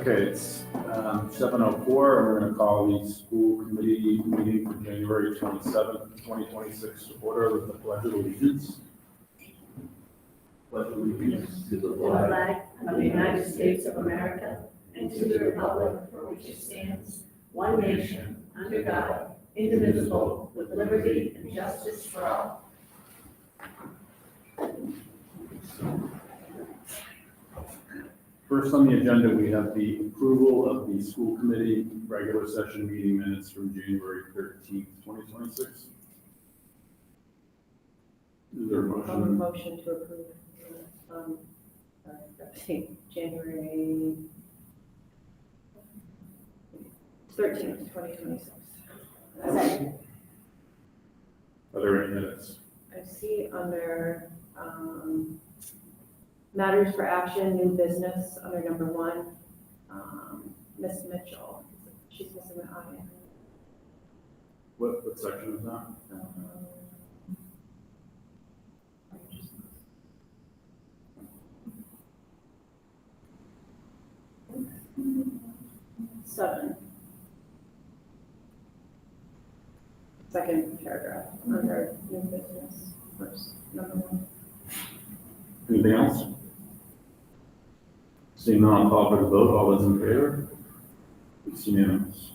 Okay, it's 7:04, and we're going to call the school committee meeting for January 27th, 2026 to order with the Pledge of Allegiance. Pledge of Allegiance to the flag of the United States of America and to the republic for which it stands, one nation, under God, indivisible, with liberty and justice for all. First on the agenda, we have the approval of the school committee regular session meeting minutes from January 13th, 2026. Is there a motion? Motion to approve January 13th, 2026. Second. Are there any minutes? I see under matters for action, new business, under number 1, Miss Mitchell. She's missing an I. What section is that? 7. Second paragraph under new business, first, number 1. Anything else? Seeing none, I'll call for the vote. All those in favor? It's unanimous.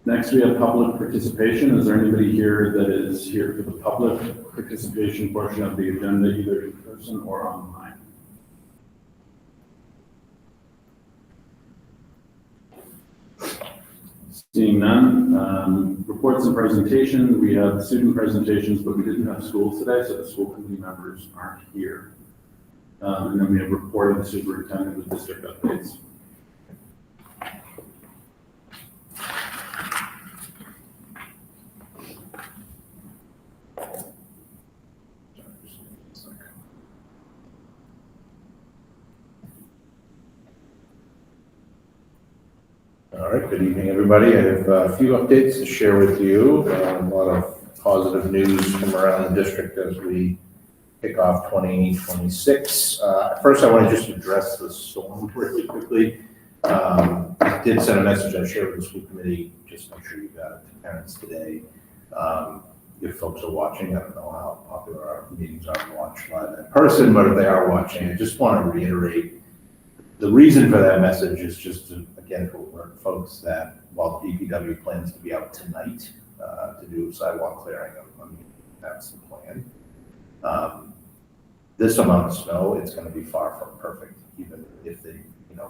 Next, we have public participation. Is there anybody here that is here for the public participation portion of the agenda, either in person or online? Seeing none, reports and presentations. We have student presentations, but we didn't have schools today, so the school committee members aren't here. And then we have report of the superintendent with district updates. All right, good evening, everybody. I have a few updates to share with you. A lot of positive news from around the district as we kick off 2026. First, I want to just address the storm really quickly. I did send a message I shared with the school committee, just make sure you got it to parents today. If folks are watching, I don't know how popular our meetings are to watch live in person, but if they are watching, I just want to reiterate the reason for that message is just to, again, to alert folks that while the DPW plans to be out tonight to do sidewalk clearing, I mean, that's the plan. This amount of snow, it's going to be far from perfect, even if they,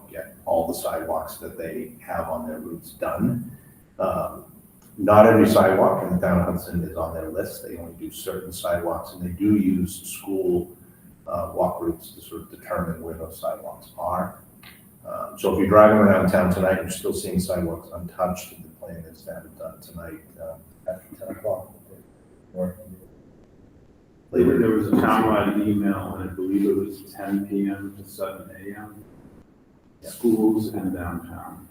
get all the sidewalks that they have on their routes done. Not every sidewalk in the town of Hudson is on their list. They only do certain sidewalks, and they do use school walk routes to sort of determine where those sidewalks are. So if you're driving around town tonight and you're still seeing sidewalks untouched, the plan is to have it done tonight after 10 o'clock. Or later. There was a townwide email, and I believe it was 10 p.m. to 7 a.m. Yeah. Schools and downtown.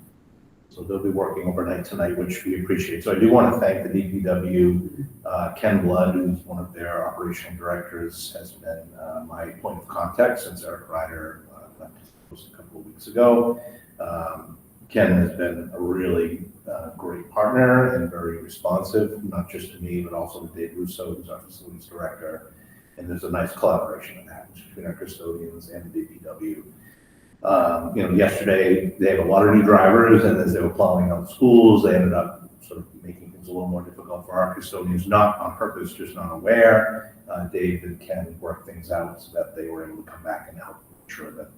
So they'll be working overnight tonight, which we appreciate. So I do want to thank the DPW. Ken Blood, who's one of their operational directors, has been my point of contact since Eric Ryder left a couple of weeks ago. Ken has been a really great partner and very responsive, not just to me, but also to Dave Russo, who's our facilities director. And there's a nice collaboration that happens between our custodians and the DPW. Yesterday they have a lot of new drivers, and as they were plowing out schools, they ended up sort of making things a little more difficult for our custodians, not on purpose, just not aware. Dave and Ken worked things out so that they were able to come back and help ensure that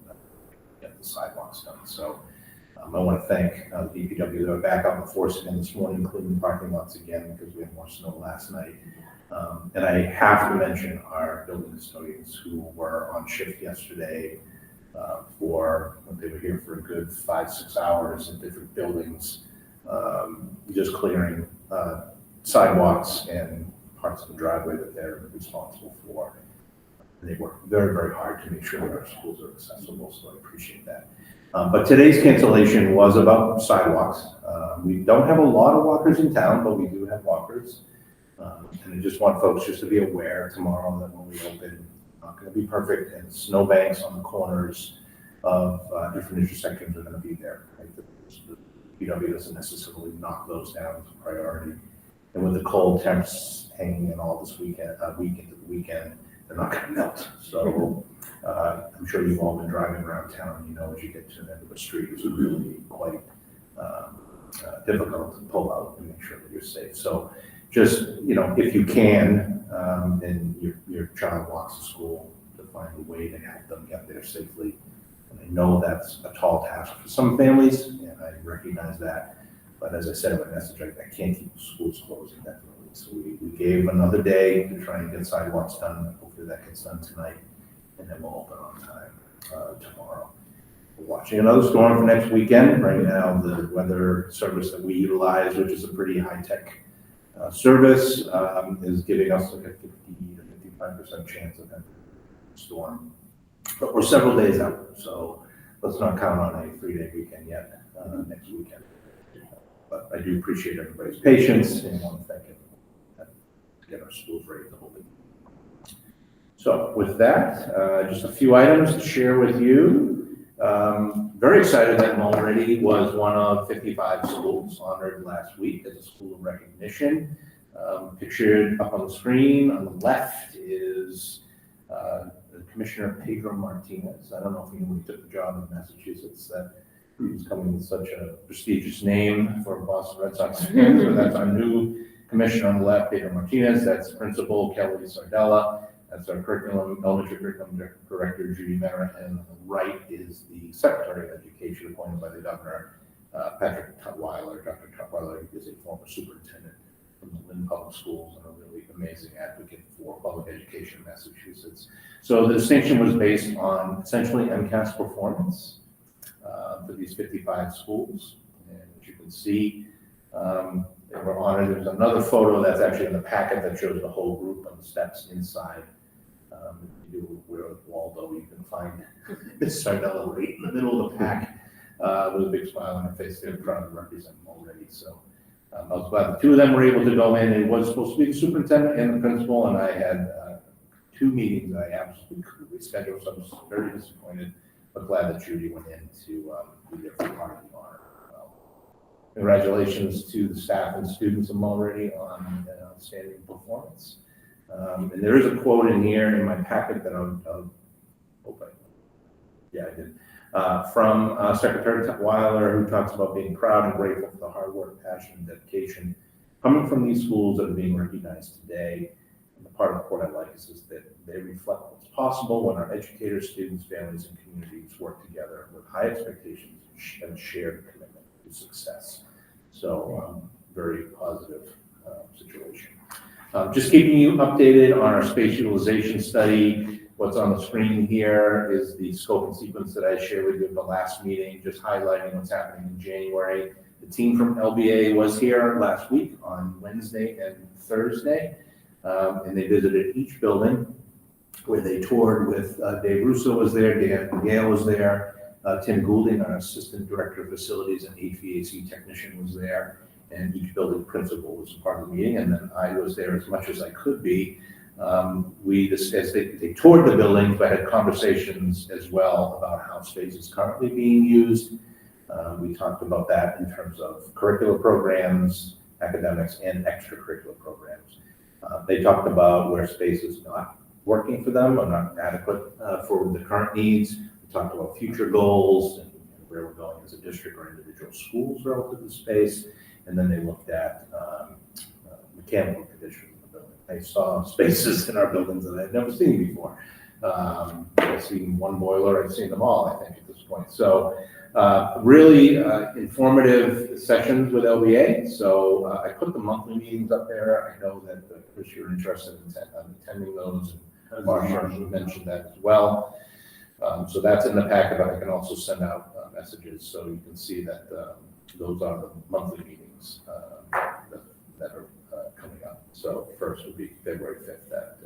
get the sidewalks done. So I want to thank the DPW. They were back out in force again this morning, cleaning parking lots again because we had more snow last night. And I have to mention our building custodians who were on shift yesterday. They were here for a good 5-6 hours in different buildings, just clearing sidewalks and parts of the driveway that they're responsible for. They work very, very hard to make sure that our schools are accessible, so I appreciate that. But today's cancellation was about sidewalks. We don't have a lot of walkers in town, but we do have walkers. And I just want folks just to be aware tomorrow that when we open, not going to be perfect, and snowbanks on the corners of different intersections are going to be there. Right? The PW doesn't necessarily knock those down as a priority. And with the cold temps hanging in all this weekend, week into the weekend, they're not going to melt. So I'm sure you've all been driving around town, you know, as you get to the end of the street, it's really quite difficult to pull out and make sure that you're safe. So just, you know, if you can, and your child walks to school, to find a way to help them get there safely. And I know that's a tall task for some families, and I recognize that. But as I said in my message, I can't keep schools closed indefinitely. So we gave another day to try and get sidewalks done. Hopefully that gets done tonight, and then we'll open on time tomorrow. We're watching another storm for next weekend. Right now, the weather service that we utilize, which is a pretty high-tech service, is giving us like a 50 to 55% chance of having a storm. But we're several days out, so let's not count on a 3-day weekend yet next weekend. But I do appreciate everybody's patience and want to thank everyone to get our schools ready to hold it. So with that, just a few items to share with you. Very excited that Mulready was one of 55 schools honored last week as a school of recognition. Pictured up on the screen on the left is Commissioner Pedro Martinez. I don't know if anyone took the job in Massachusetts that he's coming with such a prestigious name for Boston Red Sox fans. So that's our new commissioner on the left, Pedro Martinez. That's Principal Kelly Sardella. That's our elementary curriculum director, Judy Merritt. And on the right is the Secretary of Education appointed by the governor, Patrick Tutwiler. Dr. Tutwiler is a former superintendent from the Lynn Public Schools and a really amazing advocate for public education in Massachusetts. So the distinction was based on essentially MCAS performance for these 55 schools. And as you can see, they were honored. There's another photo that's actually in the packet that shows the whole group on the steps inside. If you do Where with Waldo, you can find Miss Sardella right in the middle of the pack with a big smile on her face. They're proud to represent them already. So I was glad the two of them were able to go in. It was supposed to be the superintendent and the principal, and I had 2 meetings that I absolutely couldn't reschedule, so I was very disappointed, but glad that Judy went in to be there for part of the honor. Congratulations to the staff and students of Mulready on outstanding performance. And there is a quote in here in my packet that I'll open. Yeah, I did. From Secretary Tutwiler, who talks about being proud and grateful for the hard work, passion, and dedication coming from these schools that are being recognized today. And the part of the quote I like is that they reflect what's possible when our educators, students, families, and communities work together with high expectations and shared commitment to success. So very positive situation. Just keeping you updated on our space utilization study. What's on the screen here is the scope and sequence that I shared with you at the last meeting, just highlighting what's happening in January. The team from LBA was here last week on Wednesday and Thursday, and they visited each building where they toured with Dave Russo was there, Dan Gale was there, Tim Goulding, our Assistant Director of Facilities and HVAC Technician was there, and each building principal was part of the meeting, and then I was there as much as I could be. We discussed, they toured the buildings, but had conversations as well about how space is currently being used. We talked about that in terms of curricular programs, academics, and extracurricular programs. They talked about where space is not working for them or not adequate for the current needs. We talked about future goals and where we're going as a district or individual schools relative to space. And then they looked at mechanical conditions of the building. They saw spaces in our buildings that I'd never seen before. I've seen one boiler, I've seen them all, I think, at this point. So really informative sessions with LBA. So I put the monthly meetings up there. I know that Chris, you're interested in attending those. And Marsha mentioned that as well. So that's in the packet, but I can also send out messages so you can see that those are the monthly meetings that are coming up. So first would be February 5th at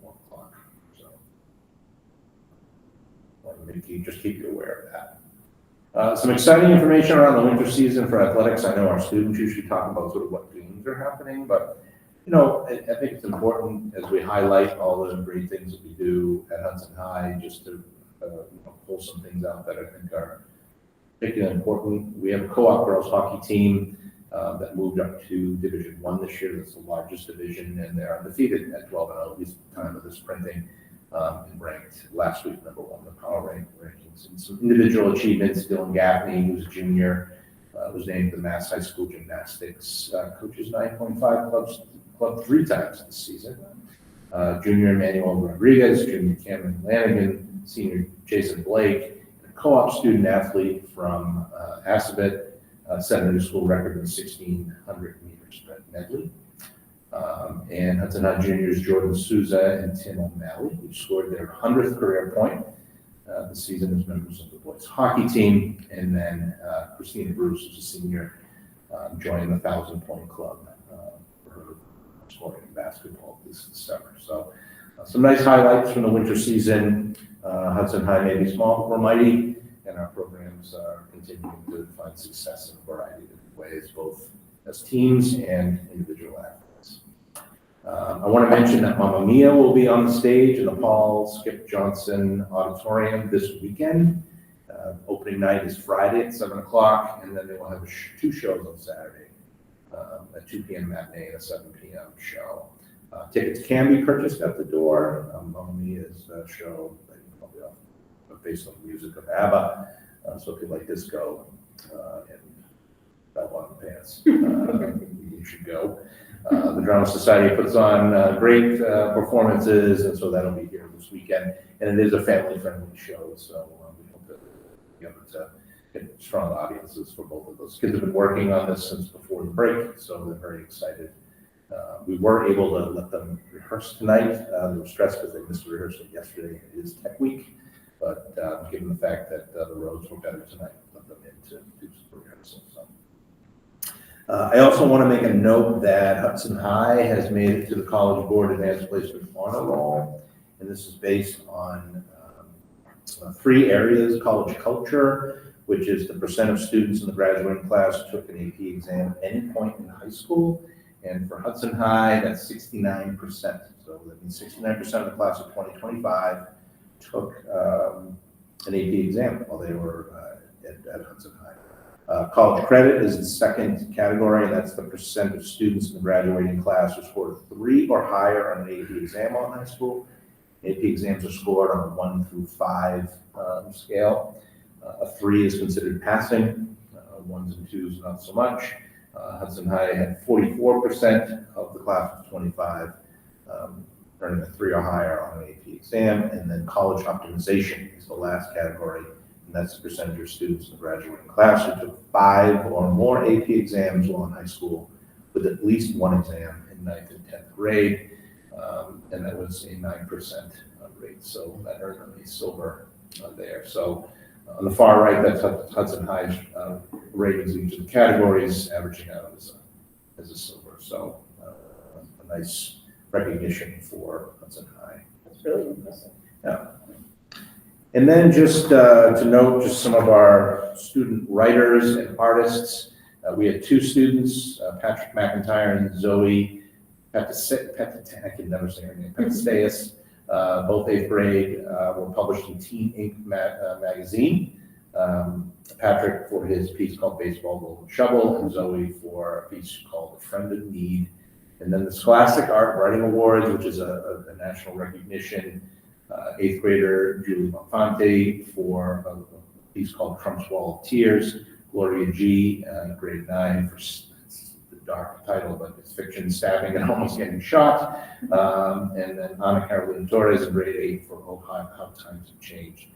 1 o'clock. So just keep you aware of that. Some exciting information around the winter season for athletics. I know our students usually talk about sort of what games are happening, but you know, I think it's important as we highlight all the great things that we do at Hudson High, just to pull some things out that I think are particularly important. We have a co-op girls hockey team that moved up to Division One this year. That's the largest division, and they're undefeated at 12-0 at least at the time of this printing, and ranked last week #1 in the power rankings. And some individual achievements. Dylan Gaffney, who's a junior, was named the Mass High School Gymnastics Coaches 9.5 Club 3 times this season. Junior Emmanuel Rodriguez, junior Cameron Lanigan, senior Jason Blake, and a co-op student athlete from Assabet, set a new school record in 1,600 meter sprint medley. And Hudson High juniors Jordan Souza and Tim O'Malley, who scored their 100th career point this season as members of the boys hockey team. And then Christina Bruce, who's a senior, joined the 1,000-point club for her scoring in basketball this summer. So some nice highlights from the winter season. Hudson High may be small, but we're mighty, and our programs are continuing to find success in a variety of different ways, both as teams and individual athletes. I want to mention that Mamma Mia will be on the stage in the Paul Skip Johnson Auditorium this weekend. Opening night is Friday at 7 o'clock, and then they will have 2 shows on Saturday, a 2 p.m. matinee and a 7 p.m. show. Tickets can be purchased at the door. Mamma Mia's show, based on the music of ABBA, so if you like disco and bell-bottom pants, you should go. The Drama Society puts on great performances, and so that'll be here this weekend. And it is a family-friendly show, so we hope to be able to get strong audiences for both of those. Kids have been working on this since before the break, so they're very excited. We were able to let them rehearse tonight. They were stressed because they missed the rehearsal yesterday. It is Tech Week, but given the fact that the roads were better tonight, let them in to do some rehearsal. So. I also want to make a note that Hudson High has made it to the College Board Advanced Placement Honor Roll, and this is based on 3 areas: college culture, which is the percent of students in the graduating class who took an AP exam at any point in high school, and for Hudson High, that's 69%. So that means 69% of the class of 2025 took an AP exam while they were at Hudson High. College credit is the second category, and that's the percent of students in the graduating class who scored 3 or higher on an AP exam while in high school. AP exams are scored on a 1 through 5 scale. A 3 is considered passing, 1s and 2s not so much. Hudson High had 44% of the class of 25 earning a 3 or higher on an AP exam, and then college optimization is the last category. And that's the percentage of students in the graduating class who took 5 or more AP exams while in high school, with at least 1 exam in 9th and 10th grade, and that was a 9% rate. So that earned them a silver there. So on the far right, that's Hudson High's ratings in each of the categories, averaging out as a silver. So a nice recognition for Hudson High. That's really impressive. Yeah. And then just to note just some of our student writers and artists. We had 2 students, Patrick McIntyre and Zoe I can never say her name, Petasteas, both 8th grade, were published in Teen Ink magazine. Patrick for his piece called Baseball Golden Shovel, and Zoe for a piece called A Friend in Need. And then the Scholastic Art Writing Awards, which is a national recognition. 8th grader Julie Monfante for a piece called Trump's Wall of Tears. Gloria G, grade 9 for the dark title, but it's fiction, stabbing and almost getting shot. And then Ana Carolina Torres in grade 8 for Oh How Times Have Changed.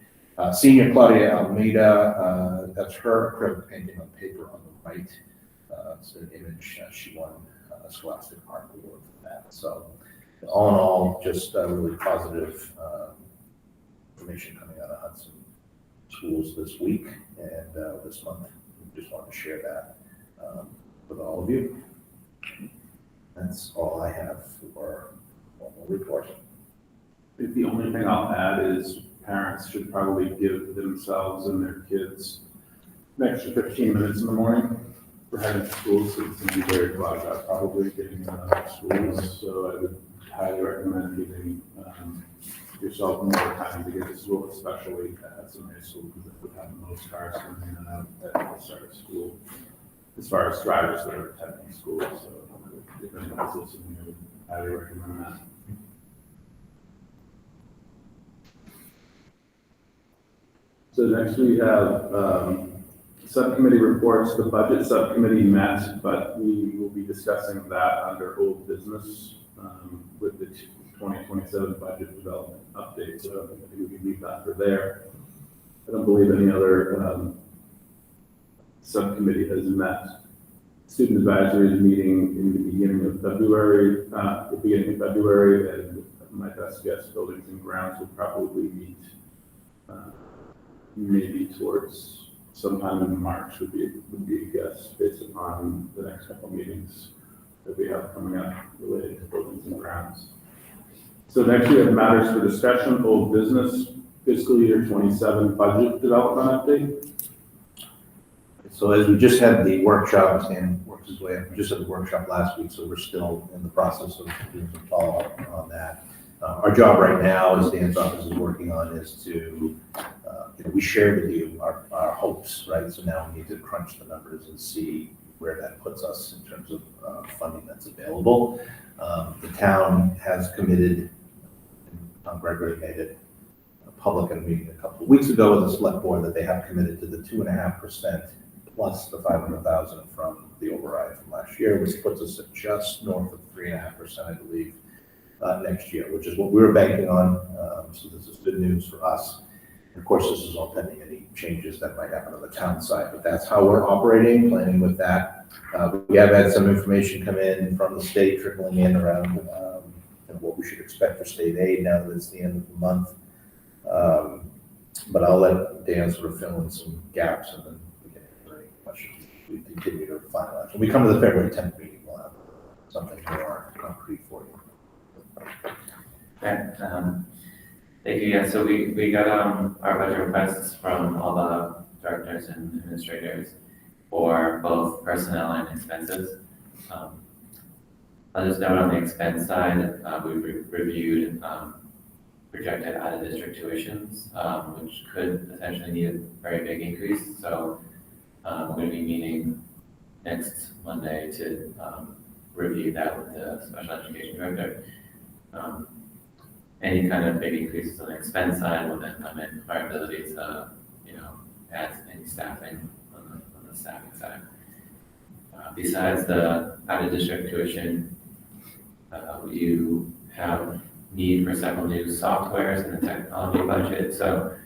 Senior Claudia Almeida, that's her acrylic painting on paper on the right. It's an image she won a Scholastic Art Award for that. So all in all, just really positive information coming out of Hudson schools this week and this month. Just wanted to share that with all of you. That's all I have for formal report. I think the only thing I'll add is parents should probably give themselves and their kids an extra 15 minutes in the morning for heading to school, so it's going to be very clogged up probably getting out of school. So I would highly recommend giving yourself more time to get to school, especially at some high school, because it would have the most cars coming in and out at the start of school, as far as drivers that are attending school. So if anyone's listening, I would highly recommend that. So next we have subcommittee reports. The budget subcommittee met, but we will be discussing that under old business with the 2027 budget development update. So I think we can leave that for there. I don't believe any other subcommittee has met. Student advisory is meeting in the beginning of February, and my best guess, buildings and grounds will probably meet maybe towards sometime in March would be a guess based upon the next couple of meetings that we have coming up related to buildings and grounds. So next we have matters for discussion, old business, fiscal year 27 budget development update. So as we just had the workshop, Stan works his way up, we just had the workshop last week, so we're still in the process of doing some follow-up on that. Our job right now, as Dan's office is working on, is to, we shared with you our hopes, right? So now we need to crunch the numbers and see where that puts us in terms of funding that's available. The town has committed, Tom Gregory made it public in a meeting a couple of weeks ago with the select board, that they have committed to the 2.5% plus the 500,000 from the override from last year, which puts us at just north of 3.5%, I believe, next year, which is what we were banking on. So this is good news for us. Of course, this is all pending any changes that might happen on the town side, but that's how we're operating, planning with that. We have had some information come in from the state trickling in around what we should expect for state aid now that it's the end of the month. But I'll let Dan sort of fill in some gaps, and then we can answer any questions. We continue to finalize. When we come to the February 10th meeting, we'll have something more concrete for you. Okay, thank you. Yeah, so we got our budget requests from all the directors and administrators for both personnel and expenses. I'll just note on the expense side, we've reviewed projected out-of-district tuitions, which could potentially need a very big increase. So we're going to be meeting next Monday to review that with the special education director. Any kind of big increases on the expense side will then come in our ability to, add any staffing on the staffing side. Besides the out-of-district tuition, you have need for several new softwares in the technology budget. So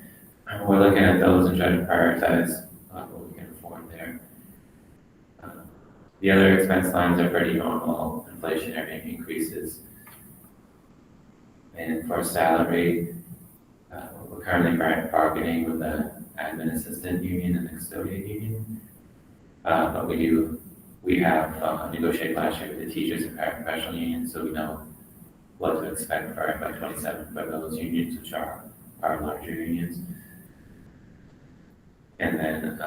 we're looking at those and trying to prioritize what we can afford there. The other expense lines are pretty normal inflationary increases. And for salary, we're currently bargaining with the admin assistant union and the custodian union. But we have negotiated last year with the teachers and paraprofessional unions, so we know what to expect for FY27 for those unions, which are our larger unions. And then,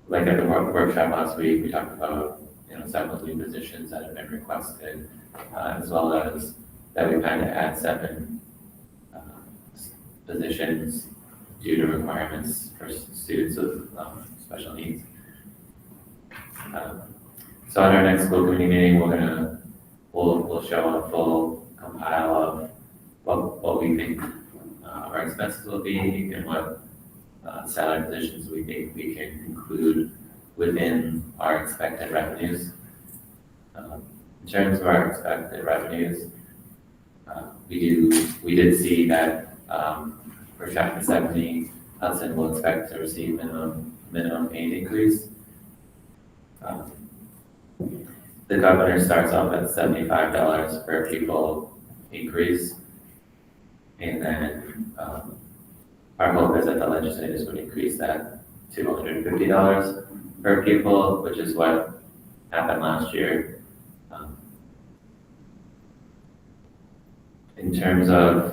like at the workshop last week, we talked about several new positions that have been requested, as well as that we plan to add 7 positions due to requirements for students with special needs. So at our next school committee meeting, we'll show a full compile of what we think our expenses will be and what salary positions we think we can include within our expected revenues. In terms of our expected revenues, we did see that for Chapter 70, Hudson will expect to receive minimum aid increase. The governor starts off at $75 per pupil increase, and then our hope is that the legislators would increase that to $150 per pupil, which is what happened last year. In terms of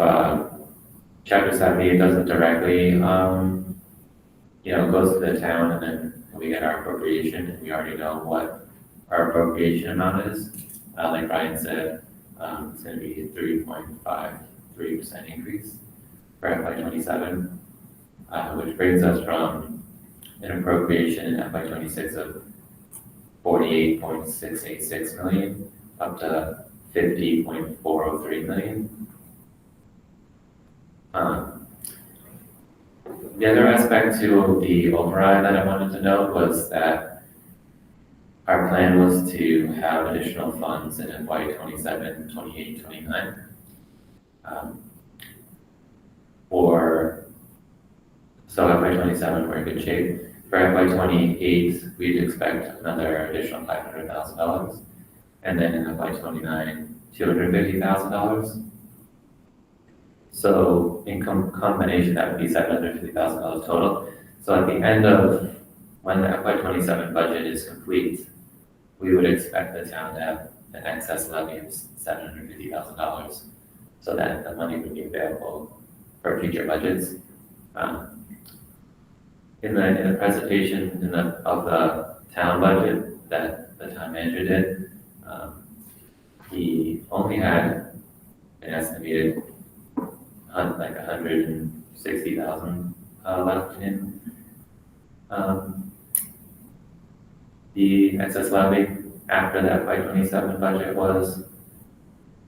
Chapter 70, it doesn't directly, goes to the town, and then we get our appropriation, and we already know what our appropriation amount is. Like Brian said, It's gonna be a 3.53% increase for FY '27, which brings us from an appropriation in FY '26 of 48.686 million up to 50.403 million. The other aspect to the override that I wanted to note was that our plan was to have additional funds in FY '27, '28, '29. So FY '27, we're in good shape. For FY '28, we'd expect another additional $500,000. And then in FY '29, $250,000. So in combination, that would be $750,000 total. So at the end of when the FY '27 budget is complete, we would expect the town to have an excess levy of $750,000, so that the money would be available for future budgets. In the presentation of the town budget that the town manager did, he only had an estimated like 160,000 left in the excess levy after that FY '27 budget was,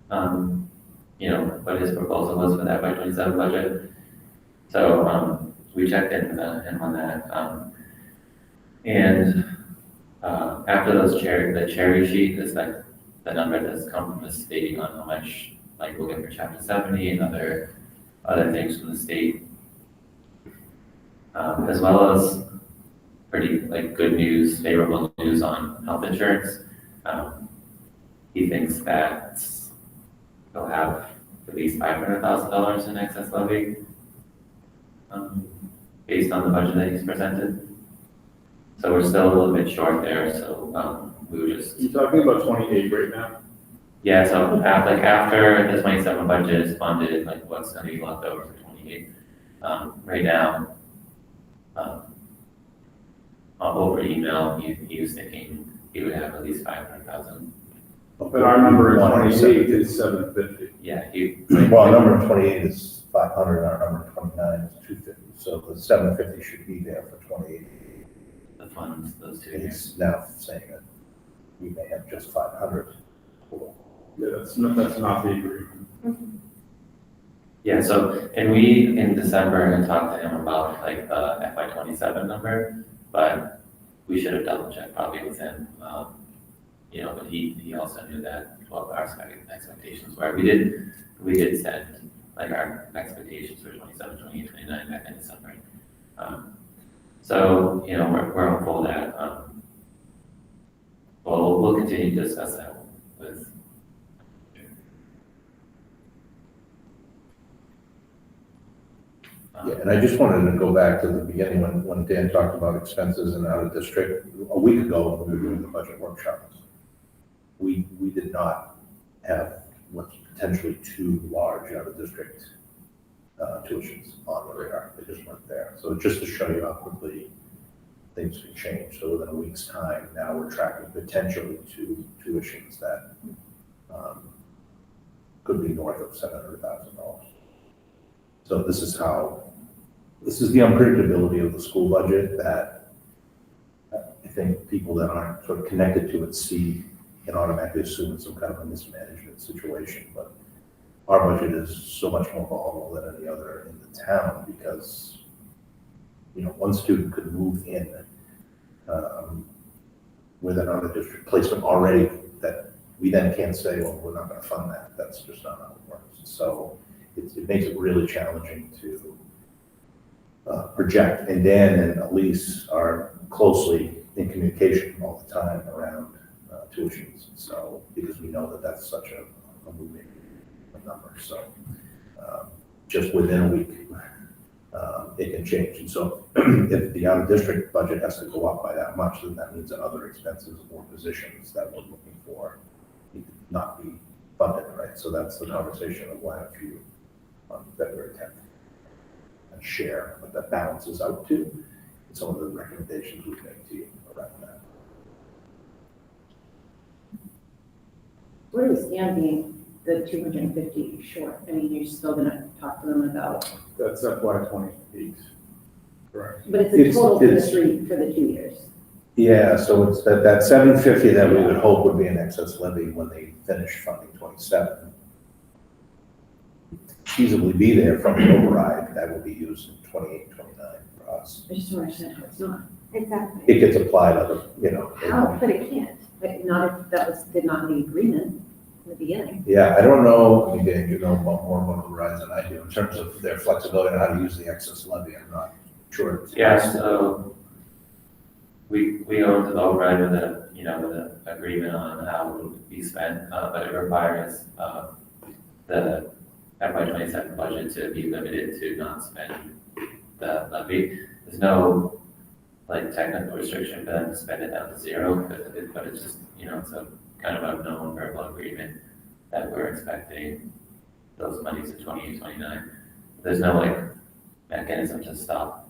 what his proposal was for that FY '27 budget. So we checked in with him on that. And after the cherry sheet is like the number that's come from the state on how much like we'll get for Chapter 70 and other things from the state, as well as pretty like good news, favorable news on health insurance. He thinks that they'll have at least $500,000 in excess levy, based on the budget that he's presented. So we're still a little bit short there, so we were just... You're talking about 28 right now? Yeah, so after the '27 budget is funded, like what's gonna be left over for '28? Right now, over email, he was thinking he would have at least 500,000. But our number in 28 is 750. Yeah, he. Well, number 28 is 500, our number 29 is 250, so the 750 should be there for 28. The funds, those two years. He's now saying that we may have just 500. Yeah, that's not the agreement. Yeah, so, and we, in December, had talked to him about like the FY '27 number, but we should have double checked probably with him. But he also knew that 12 hours expectations were. We did set like our expectations for '27, '28, '29 back in December. So, we're hopeful that, we'll continue to discuss that with. Yeah, and I just wanted to go back to the beginning when Dan talked about expenses and out of district. A week ago, when we were doing the budget workshops, we did not have what's potentially two large out of district tuitions on the radar. They just weren't there. So just to show you how quickly things can change. So within a week's time, now we're tracking potentially two tuitions that could be north of $700,000. So this is the unpredictability of the school budget that I think people that aren't sort of connected to it see and automatically assume it's some kind of a mismanagement situation. But our budget is so much more volatile than any other in the town because, one student could move in with another district placement already that we then can't say, well, we're not going to fund that. That's just not how it works. So it makes it really challenging to project. And Dan and Elise are closely in communication all the time around tuitions. So because we know that that's such a moving number. So just within a week, it can change. And so if the out-of-district budget has to go up by that much, then that means that other expenses or positions that we're looking for need to not be funded, right? So that's the conversation that we'll have for you on February 10th and share what that balances out to and some of the recommendations we make to you around that. Where do we stand being the 250 short? I mean, you're still gonna talk to them about, That's FY 28, correct? but it's a total for the It's- 2 years. Yeah, so it's that 750 that we would hope would be an excess levy when they finish funding 27. Feasibly be there from the override that will be used in 28, 29 for us. I just don't understand how it's not. Exactly. It gets applied on the. How? But it can't. Like, not if that was, did not in the agreement in the beginning. Yeah, I don't know, I mean, Dan, you know more about overrides than I do, in terms of their flexibility on how to use the excess levy, I'm not sure. Yeah, so we own the override with with an agreement on how it will be spent, but it requires, the FY 27 budget to be limited to not spend the levy. There's no like technical restriction for them to spend it down to zero, but it's just, it's a kind of unknown verbal agreement that we're expecting those monies in 28, 29. There's no like mechanism to stop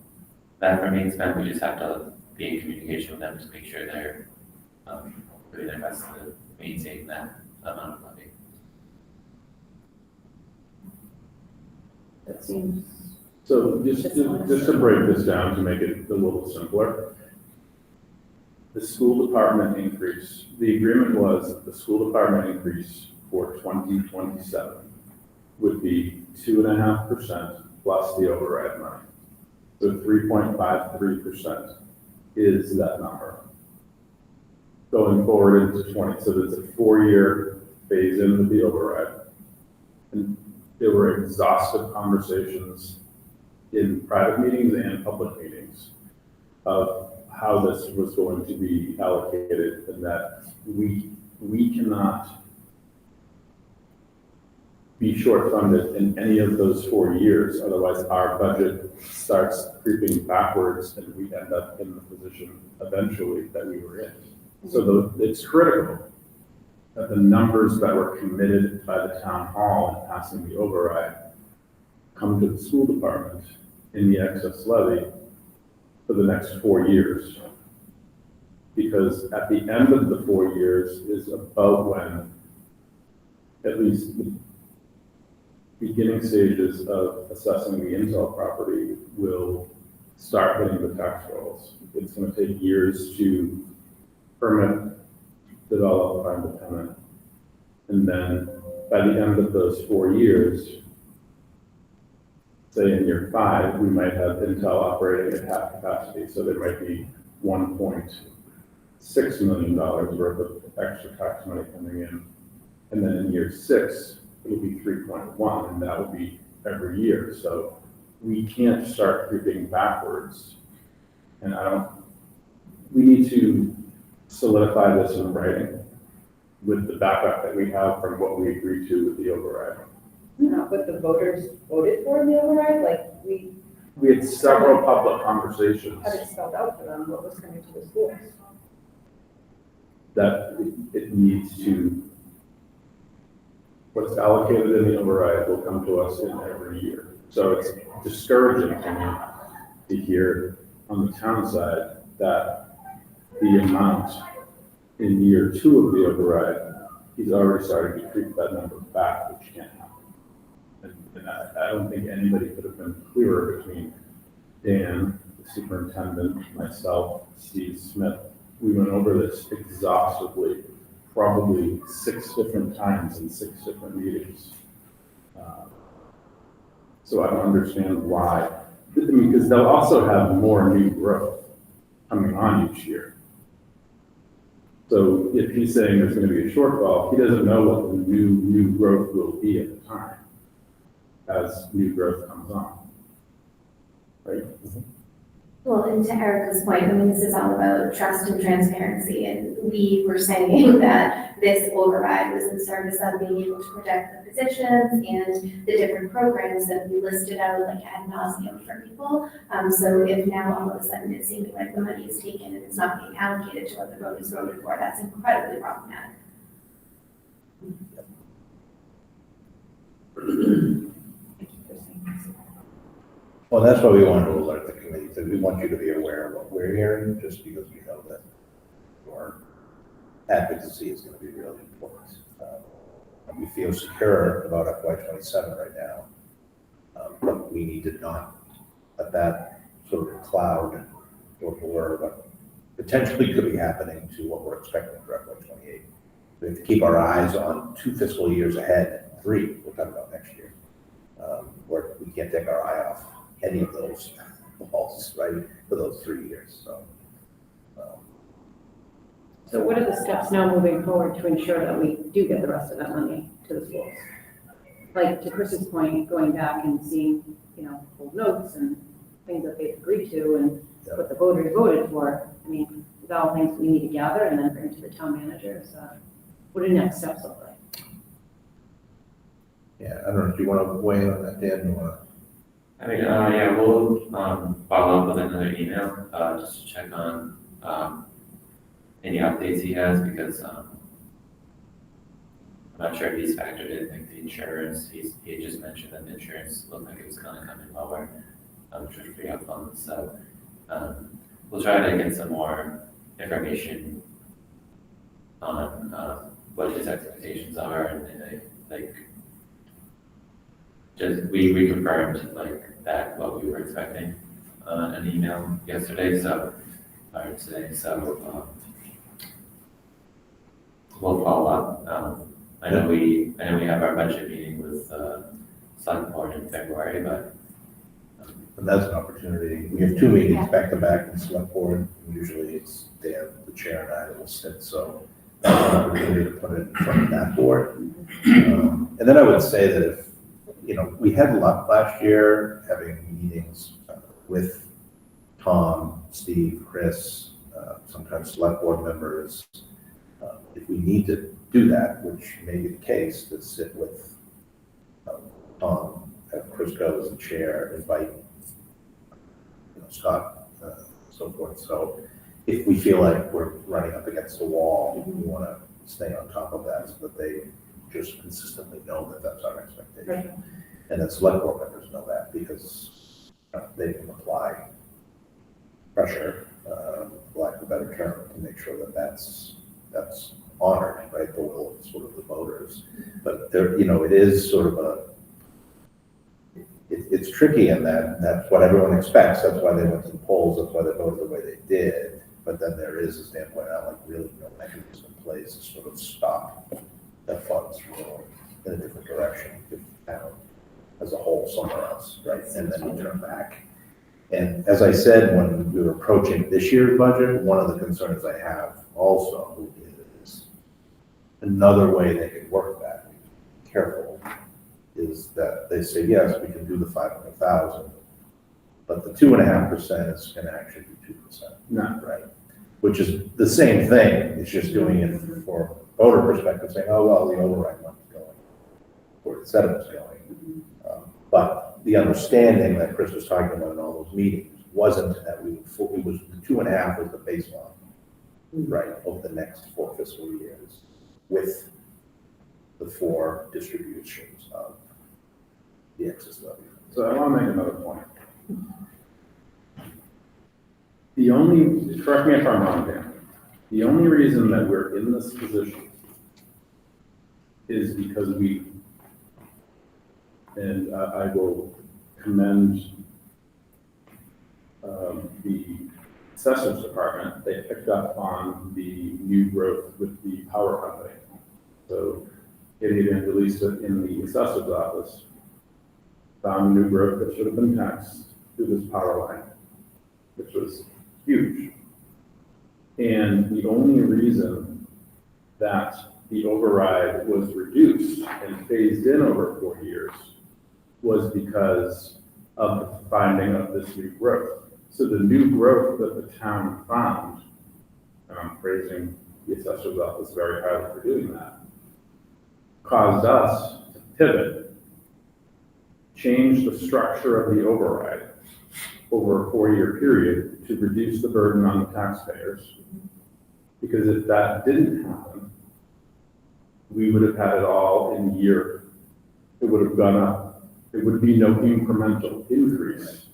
that from being spent. We just have to be in communication with them to make sure they're doing their best to maintain that amount of levy. That seems, So just to break this down to make it a little simpler, the school department increase, the agreement was that the school department increase for 2027 would be 2.5% plus the override money. So 3.53% is that number. Going forward into 20, so there's a 4-year phase in with the override. And there were exhaustive conversations in private meetings and public meetings of how this was going to be allocated, and that we cannot be short funded in any of those 4 years. Otherwise our budget starts creeping backwards and we end up in the position eventually that we were in. So it's critical that the numbers that were committed by the town hall in passing the override come to the school department in the excess levy for the next 4 years. Because at the end of the 4 years is about when, at least the beginning stages of assessing the Intel property will start hitting the tax rolls. It's going to take years to permit, develop, find a tenant. And then by the end of those 4 years, say in year 5, we might have Intel operating at half capacity. So there might be $1.6 million worth of extra tax money coming in. And then in year 6, it'll be 3.1, and that will be every year. So we can't start creeping backwards. And we need to solidify this in writing with the backup that we have from what we agreed to with the override. not what the voters voted for in the override, like, we We had several public conversations had it spelled out for them, what was coming to the schools. that it needs to, what's allocated in the override will come to us in every year. So it's discouraging to me to hear on the town side that the amount in year 2 of the override, he's already starting to creep that number back, which can't happen. And I don't think anybody could have been clearer between Dan, the superintendent, myself, Steve Smith. We went over this exhaustively, probably 6 different times in 6 different meetings. So I don't understand why. I mean, because they'll also have more new growth coming on each year. So if he's saying there's going to be a shortfall, he doesn't know what the new growth will be at the time as new growth comes on. Right? Well, and to Erica's point, I mean, this is all about trust and transparency, and we were saying that this override was in service of being able to protect the positions and the different programs that we listed out like ad nauseum for people. So if now all of a sudden it seems like the money is taken and it's not being allocated to what the voters voted for, that's incredibly problematic. Well, that's why we wanted to alert the committee, that we want you to be aware of what we're hearing, just because we know that your advocacy is going to be really important. We feel secure about FY '27 right now. But we need to not let that sort of cloud or blur what potentially could be happening to what we're expecting for FY '28. We have to keep our eyes on 2 fiscal years ahead, 3, we're talking about next year, where we can't take our eye off any of those balls, right, for those 3 years, so. So what are the steps now moving forward to ensure that we do get the rest of that money to the schools? Like to Chris's point, going back and seeing, old notes and things that they've agreed to and what the voters voted for. I mean, these are all things we need to gather and then bring to the town managers. What do next steps look like? Yeah, I don't know, do you want to weigh in on that, Dan? You want I mean, yeah, we'll, follow up with another email, just to check on, any updates he has, because, I'm not sure if he's factored in, like, the insurance, he just mentioned that the insurance looked like it was kind of coming lower, which was pretty helpful, so, we'll try to get some more information on, what his expectations are, and like, just, we confirmed, like, that, what we were expecting, an email yesterday, or today, so, we'll follow up. I know we have our budget meeting with, select board in February, but, and that's an opportunity. We have 2 meetings back to back in select board. Usually it's Dan, the chair, and I that will sit, so that's an opportunity to put it in front of that board. And then I would say that if, we had luck last year having meetings with Tom, Steve, Chris, sometimes select board members. If we need to do that, which may be the case, to sit with Tom, have Chris go as the chair, invite Scott, so forth. So if we feel like we're running up against the wall, we want to stay on top of that so that they just consistently know that that's our expectation. Right. And then select board members know that because they can apply pressure, for lack of a better term, to make sure that that's honored, right, the will of sort of the voters. But there, it is sort of it's tricky in that that's what everyone expects. That's why they went to the polls. That's why they voted the way they did. But then there is, as Dan pointed out, like really no mechanism in place to sort of stop the funds from going in a different direction, if town as a whole somewhere else, right? And then we turn back. And as I said, when we were approaching this year's budget, one of the concerns I have also is another way they could work that, careful, is that they say, yes, we can do the 500,000, but the 2.5% is going to actually be 2%. No. Right? Which is the same thing, it's just doing it for voter perspective, saying, oh, well, the override money's going where it said it was going. But the understanding that Chris was talking about in all those meetings wasn't that it was the 2.5 was the baseline, right, over the next 4 fiscal years with the 4 distributions of the excess levy. So I want to make another point. Correct me if I'm wrong, Dan, the only reason that we're in this position is because and I will commend the assessors department. They picked up on the new growth with the power company. So Katie Evangelista in the assessor's office found new growth that should have been taxed through this power line, which was huge. And the only reason that the override was reduced and phased in over 4 years was because of the finding of this new growth. So the new growth that the town found, and I'm praising the assessor's office very highly for doing that, caused us to pivot, change the structure of the override over a 4-year period to reduce the burden on the taxpayers. Because if that didn't happen, we would have had it all in a year. It would have gone up. There would be no incremental increase.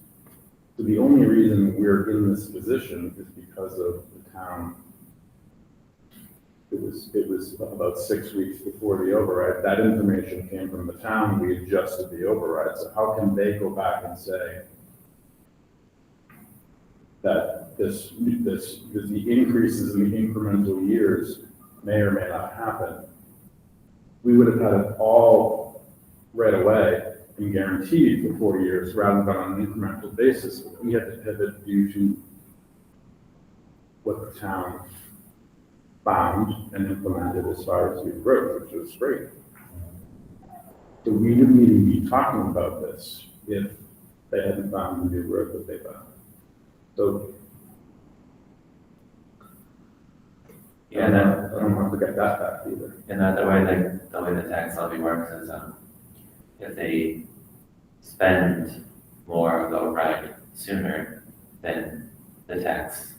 So the only reason we're in this position is because of the town. It was it was about 6 weeks before the override. That information came from the town, we adjusted the override. So how can they go back and say that the increases in the incremental years may or may not happen? We would have had it all right away and guaranteed for 4 years rather than on an incremental basis. We had to pivot due to what the town found and implemented as far as new growth, which was great. So we wouldn't even be talking about this if they hadn't found the new growth that they found. So Yeah, I don't want to forget that fact either. and the way the tax levy works is, if they spend more of the override sooner, then the tax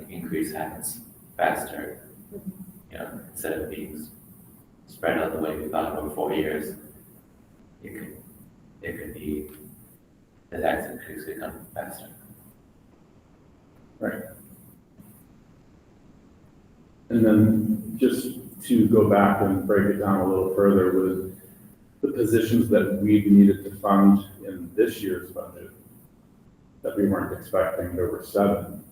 increase happens faster. You know, instead of being spread out the way we thought over 4 years, it could be, the tax increase could come faster. Right. And then just to go back and break it down a little further with the positions that we needed to fund in this year's budget that we weren't expecting, there were 7.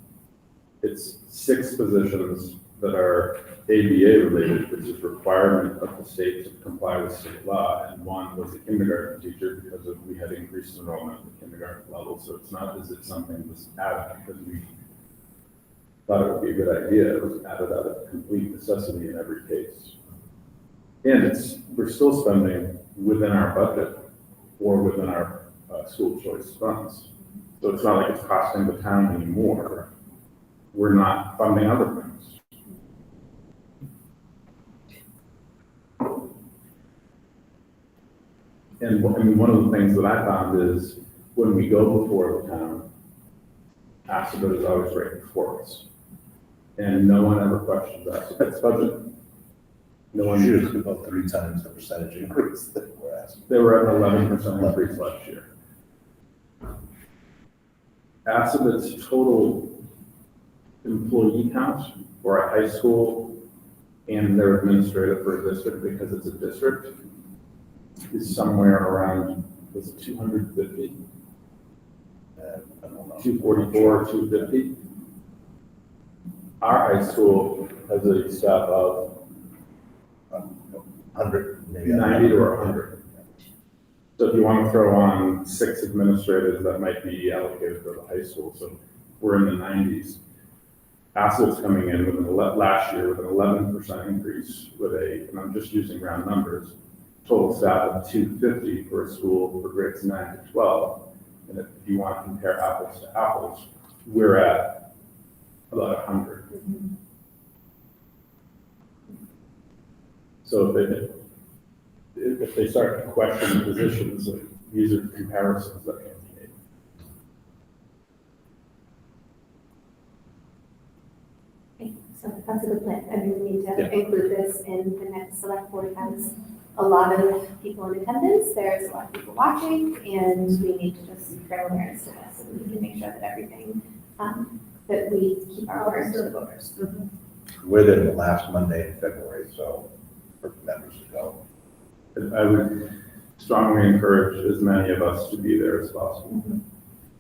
It's 6 positions that are ABA related, which is requirement of the state to comply with state law, and 1 was a kindergarten teacher because we had increased enrollment at the kindergarten level. So it's not as if something was added because we thought it would be a good idea. It was added out of complete necessity in every case. And we're still spending within our budget or within our school choice funds. So it's not like it's costing the town anymore. We're not funding other things. And one of the things that I found is when we go before the town, ASABA is always right before us. And no one ever questions ASABA's budget. No one Usually about 3 times the percentage increase that we're asking. They were at an 11% increase last year. ASABA's total employee count for a high school and their administrator for a district, because it's a district, is somewhere around, was it 250? I don't know. 244, 250. Our high school has a staff of 100, maybe 90 to 100. So if you want to throw on 6 administrators, that might be allocated for the high school. So we're in the 90s. ASA's coming in with last year with an 11% increase with and I'm just using round numbers, total staff of 250 for a school for grades 9 to 12. And if you want to compare apples to apples, we're at about 100. Mm-hmm. So if they start to question positions, like, these are comparisons that can be made. Okay, so that's a good plan. I mean, we need to Yeah. include this in the next select board has a lot of people in attendance. There's a lot of people watching, and we need to just bring awareness to this, and we can make sure that everything, that we keep our word to the voters. We're there the last Monday in February, so for members to go. And I would strongly encourage as many of us to be there as possible.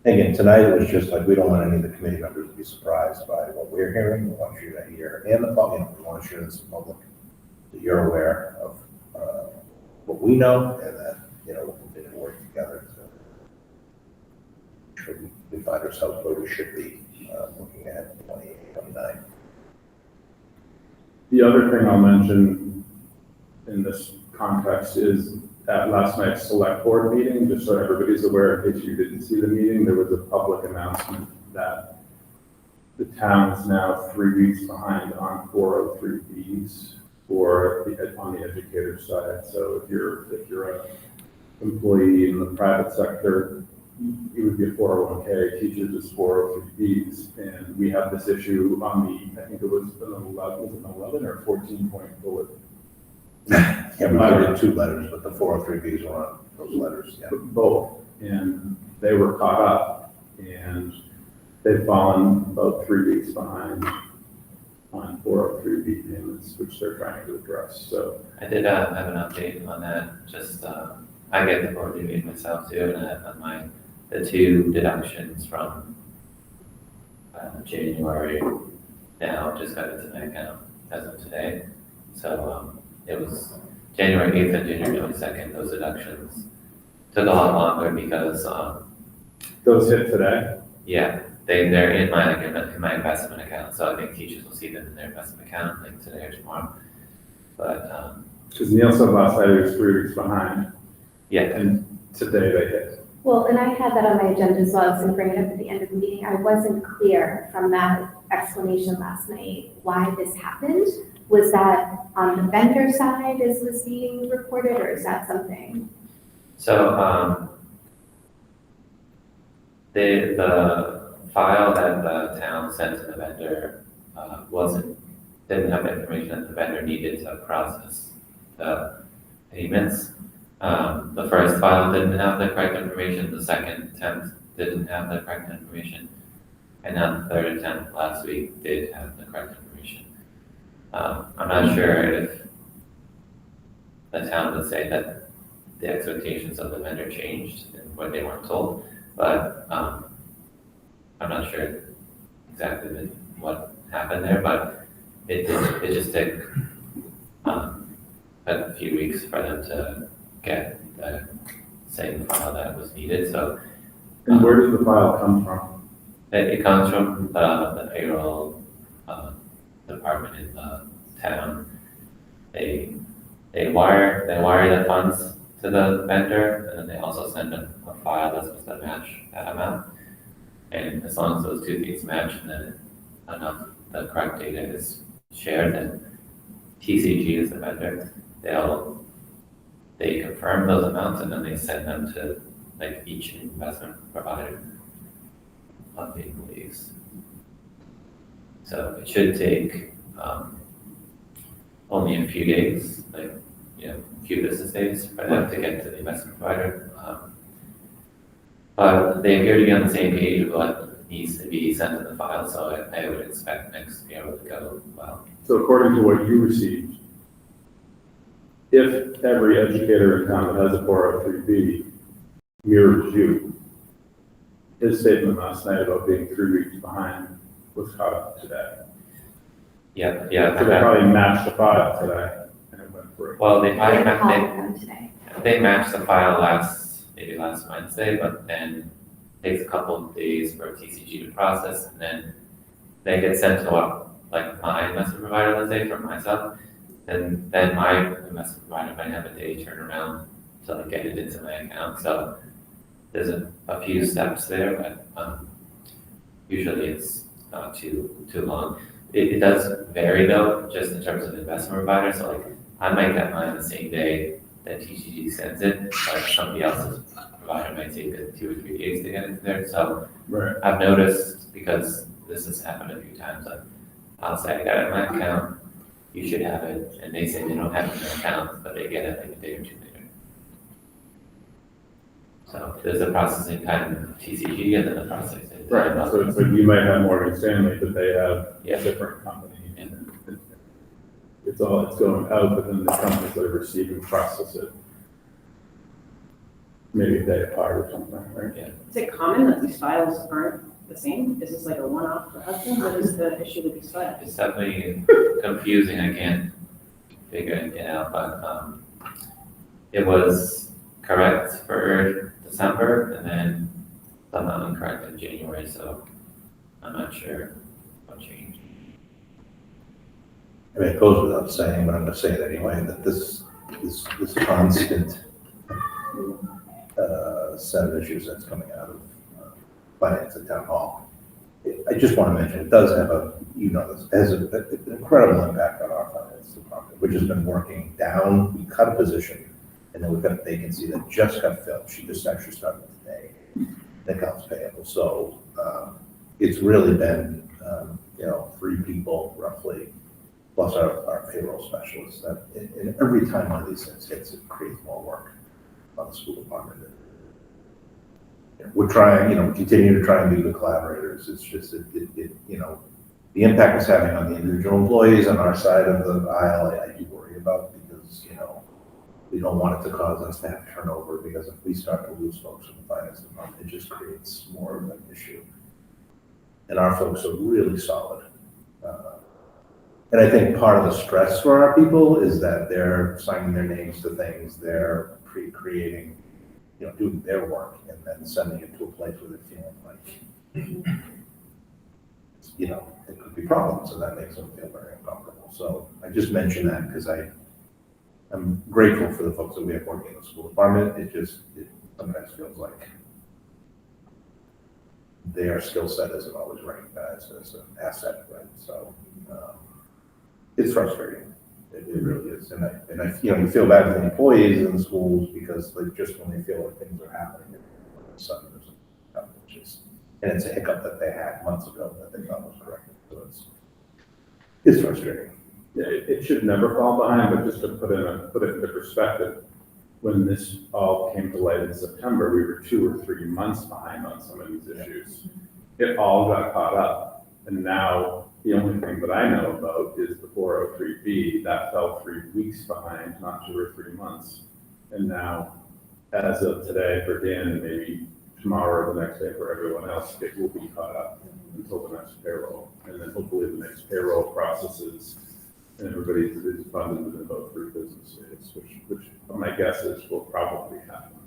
Again, tonight it was just like, we don't want any of the committee members to be surprised by what we're hearing. We want you to hear, and the public, we want to share this with the public, that you're aware of what we know, and that, we'll continue to work together. So we find ourselves where we should be, looking at 28, 29. The other thing I'll mention in this context is at last night's select board meeting, just so everybody's aware, in case you didn't see the meeting, there was a public announcement that the town is now 3 weeks behind on 403Bs on the educator side. So if you're a employee in the private sector, it would be a 401k, teachers is 403Bs. And we have this issue on I think it was an 11 or 14-point bullet. Yeah, we did 2 letters, but the 403Bs were on those letters, yeah. Both, and they were caught up, and they've fallen about 3 weeks behind on 403 403B payments, which they're trying to address, so. I did have an update on that, just, I get the board meeting myself too, and I have on the two deductions from January now just got into my account as of today. So, it was January 8th and January 22nd, those deductions took a lot longer because, Those hit today? yeah, they're in my investment account, so I think teachers will see them in their investment account like today or tomorrow. But, Because Neil said last night he was 3 weeks behind, yeah, and today they hit. Well, and I had that on my agenda as well. I was going to bring it up at the end of the meeting. I wasn't clear from that explanation last night why this happened. Was that on the vendor side as was being reported, or is that something? so, the file that the town sent to the vendor, didn't have the information that the vendor needed to process the payments. The first file didn't have the correct information, the second attempt didn't have the correct information, and now the third attempt last week did have the correct information. I'm not sure if the town would say that the expectations of the vendor changed and what they weren't told, but I'm not sure exactly what happened there, but it just took a few weeks for them to get the same file that was needed. So, And where does the file come from? it comes from the payroll department in the town. They wire the funds to the vendor, and then they also send a file that's supposed to match that amount. And as long as those two things match, and then enough the correct data is shared, then TCG is the vendor. They confirm those amounts, and then they send them to like each investment provider of the employees. So it should take only a few days, like, a few business days for them to get to the investment provider. But they appear to be on the same page of what needs to be sent to the file, so I would expect next to be able to go well. So according to what you received, if every educator in town that has a 403B mirrors you, his statement last night about being 3 weeks behind was caught up today. Yeah. So they probably matched the file today and it went through. Well, they I had a call probably, with them today. they matched the file maybe last Wednesday, but then it takes a couple of days for TCG to process, and then they get sent to my investment provider, let's say, for myself, and then my investment provider might have a day turnaround to get it into my account. So there's a few steps there, but usually it's not too long. It does vary though, just in terms of investment provider. So I might get mine the same day that TCG sends it, but somebody else's provider might take 2 or 3 days to get it there. So Right. I've noticed, because this has happened a few times, I'll say, I got it in my account, you should have it, and they say they don't have it in their account, but they get it like a day or two later. So there's a processing time of TCG and then a processing time. Right, so it's like you might have Morgan Stanley, but they have Yeah. a different company. It's going out, but then the companies that are receiving process it. Maybe a day apart or something, right? Is it common that these files aren't the same? Is this like a one-off for Hudson? What is the issue with these files? It's definitely confusing, I can't figure it out, but it was correct for December and then somehow incorrect in January, so I'm not sure what changed. I mean, it goes without saying, but I'm gonna say it anyway, that this constant set of issues that's coming out of finance at town hall. I just want to mention, it does have this has an incredible impact on our finance department, which has been working down. We cut a position, and then we've got a vacancy that just got filled. She just actually started today, the accounts payable. So it's really been, 3 people roughly, plus our payroll specialist. And every time one of these things hits, it creates more work on the school department. We're trying, we continue to try and be good collaborators. It's just, the impact it's having on the individual employees on our side of the aisle, I do worry about, because, we don't want it to cause us to have turnover, because if we start to lose folks in the finance department, it just creates more of an issue. And our folks are really solid. And I think part of the stress for our people is that they're signing their names to things, they're creating, doing their work, and then sending it to a place where they're feeling like, it could be problems, and that makes them feel very uncomfortable. So I just mention that because I'm grateful for the folks that we have working in the school department. It sometimes feels like their skill set isn't always recognized as an asset, right? So it's frustrating. It really is. And I you feel bad for the employees in the schools, because just when they feel like things are happening, all of a sudden there's a hiccup, and it's a hiccup that they had months ago that they thought was corrected. So it's frustrating. Yeah, it should never fall behind, but just to put it into perspective, when this all came to light in September, we were 2 or 3 months behind on some of these issues. It all got caught up, and now the only thing that I know about is the 403B that fell 3 weeks behind, not 2 or 3 months. And now, as of today for Dan, and maybe tomorrow or the next day for everyone else, it will be caught up until the next payroll. And then hopefully the next payroll processes and everybody is funded within about 3 business days, which my guess is will probably happen.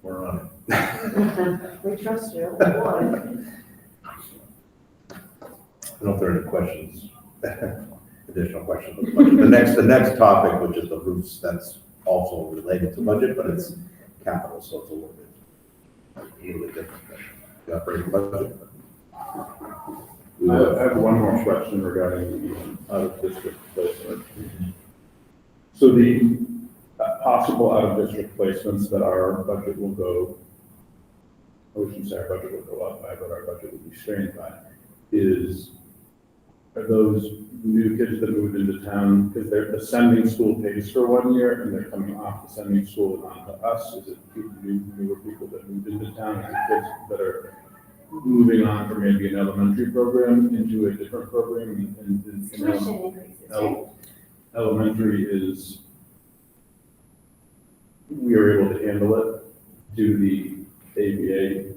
We're on it. We trust you. I don't know if there are any questions, additional questions on the budget. The next topic, which is the roofs, that's also related to budget, but it's capital, so it's a little bit different than the operating budget. I have one more question regarding the out-of-district placement. So the possible out-of-district placements that our budget will go, I shouldn't say our budget will go up by, but our budget will be strained by, are those new kids that moved into town, because the sending school pays for 1 year and they're coming off the sending school and onto us? Is it newer people that moved into town? Is it kids that are moving on from maybe an elementary program into a different program? Tuition increases, right? Elementary is, we are able to handle it due to the ABA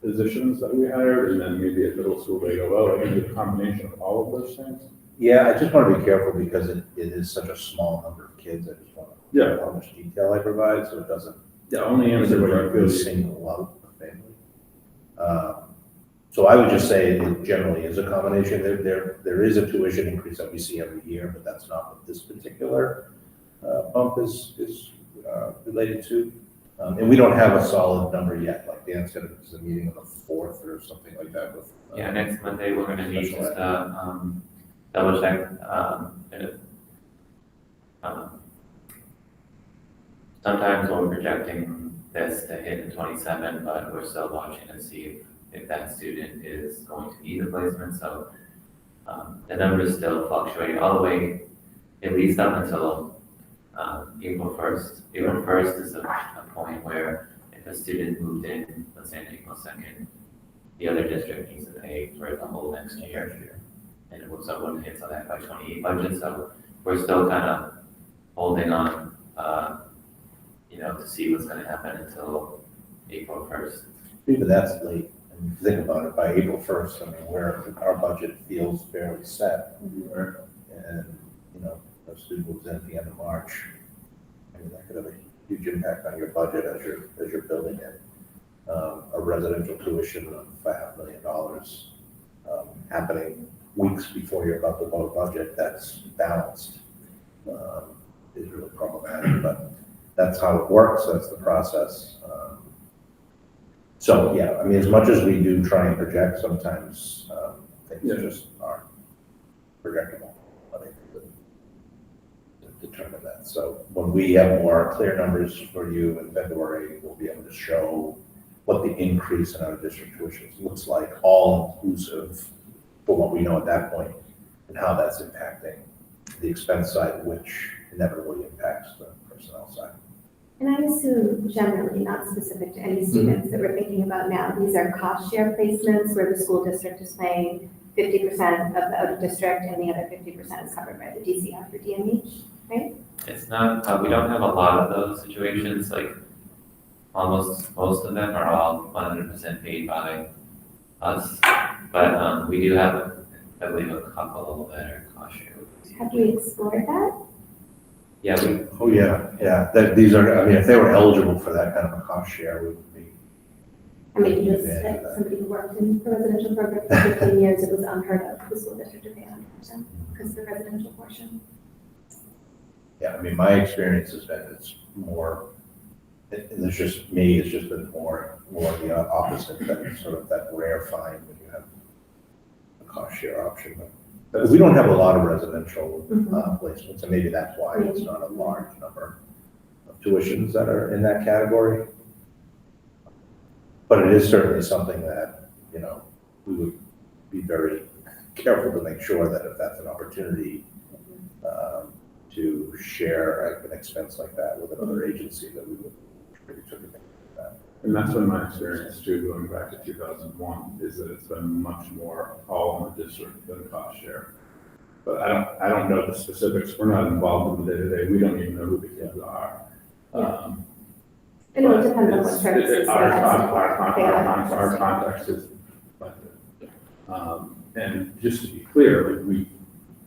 positions that we hired, and then maybe at middle school they go, oh, I need a combination of all of those things. Yeah, I just want to be careful because it is such a small number of kids. I just want to know how much detail I provide, so it doesn't. Yeah, only answer what I feel. Single out a family. So I would just say it generally is a combination. There is a tuition increase that we see every year, but that's not what this particular bump is related to. And we don't have a solid number yet. Like Dan said, it's a meeting on the 4th or something like that. With next Monday we're going to meet just double check. Sometimes we're projecting this to hit in 27, but we're still watching to see if that student is going to need a placement. So the numbers still fluctuate all the way, at least up until April 1st. April 1st is a point where if a student moved in, let's say on April 2nd, the other district needs to pay for the whole next year. And it was wouldn't hit on that by 28 budget. So we're still kind of holding on, to see what's going to happen until April 1st. Even that's late. I mean, think about it, by April 1st, I mean, our budget feels fairly set. Right. And, a student moves in at the end of March. I mean, that could have a huge impact on your budget as you're building it. A residential tuition of $500,000 happening weeks before you're about to vote a budget that's balanced is really problematic, but that's how it works. That's the process. So yeah, I mean, as much as we do try and project, sometimes things just aren't projectable. To determine that. So when we have more clear numbers for you in February, we'll be able to show what the increase in our district tuitions looks like, all inclusive for what we know at that point, and how that's impacting the expense side, which inevitably impacts the personnel side. And I assume generally, not specific to any students that we're thinking about now, these are cost share placements where the school district is paying 50% of the out of district and the other 50% is covered by the DCF or DMH, right? It's not, we don't have a lot of those situations, like almost most of them are all 100% paid by us. But we do have, I believe, a couple that are cost share. Have we explored that? Yeah, Oh, yeah, these are, I mean, if they were eligible for that kind of a cost share, we would be. I mean, just like somebody who worked in the residential program for 15 years, it was unheard of for the school district to pay 100% because of the residential portion. Yeah, I mean, my experience has been, it's more, it's just me, it's just been more the opposite, that sort of that rare find when you have a cost share option. But we don't have a lot of residential placements, and maybe that's why it's not a large number of tuitions that are in that category. But it is certainly something that, you know, we would be very careful to make sure that if that's an opportunity to share an expense like that with another agency, that we would really took advantage of that. And that's been my experience too, going back to 2001, is that it's been much more all in the district than cost share. But I don't know the specifics. We're not involved in the day-to-day. We don't even know who the kids are. I know it depends on what services. Our context is budget. And just to be clear, like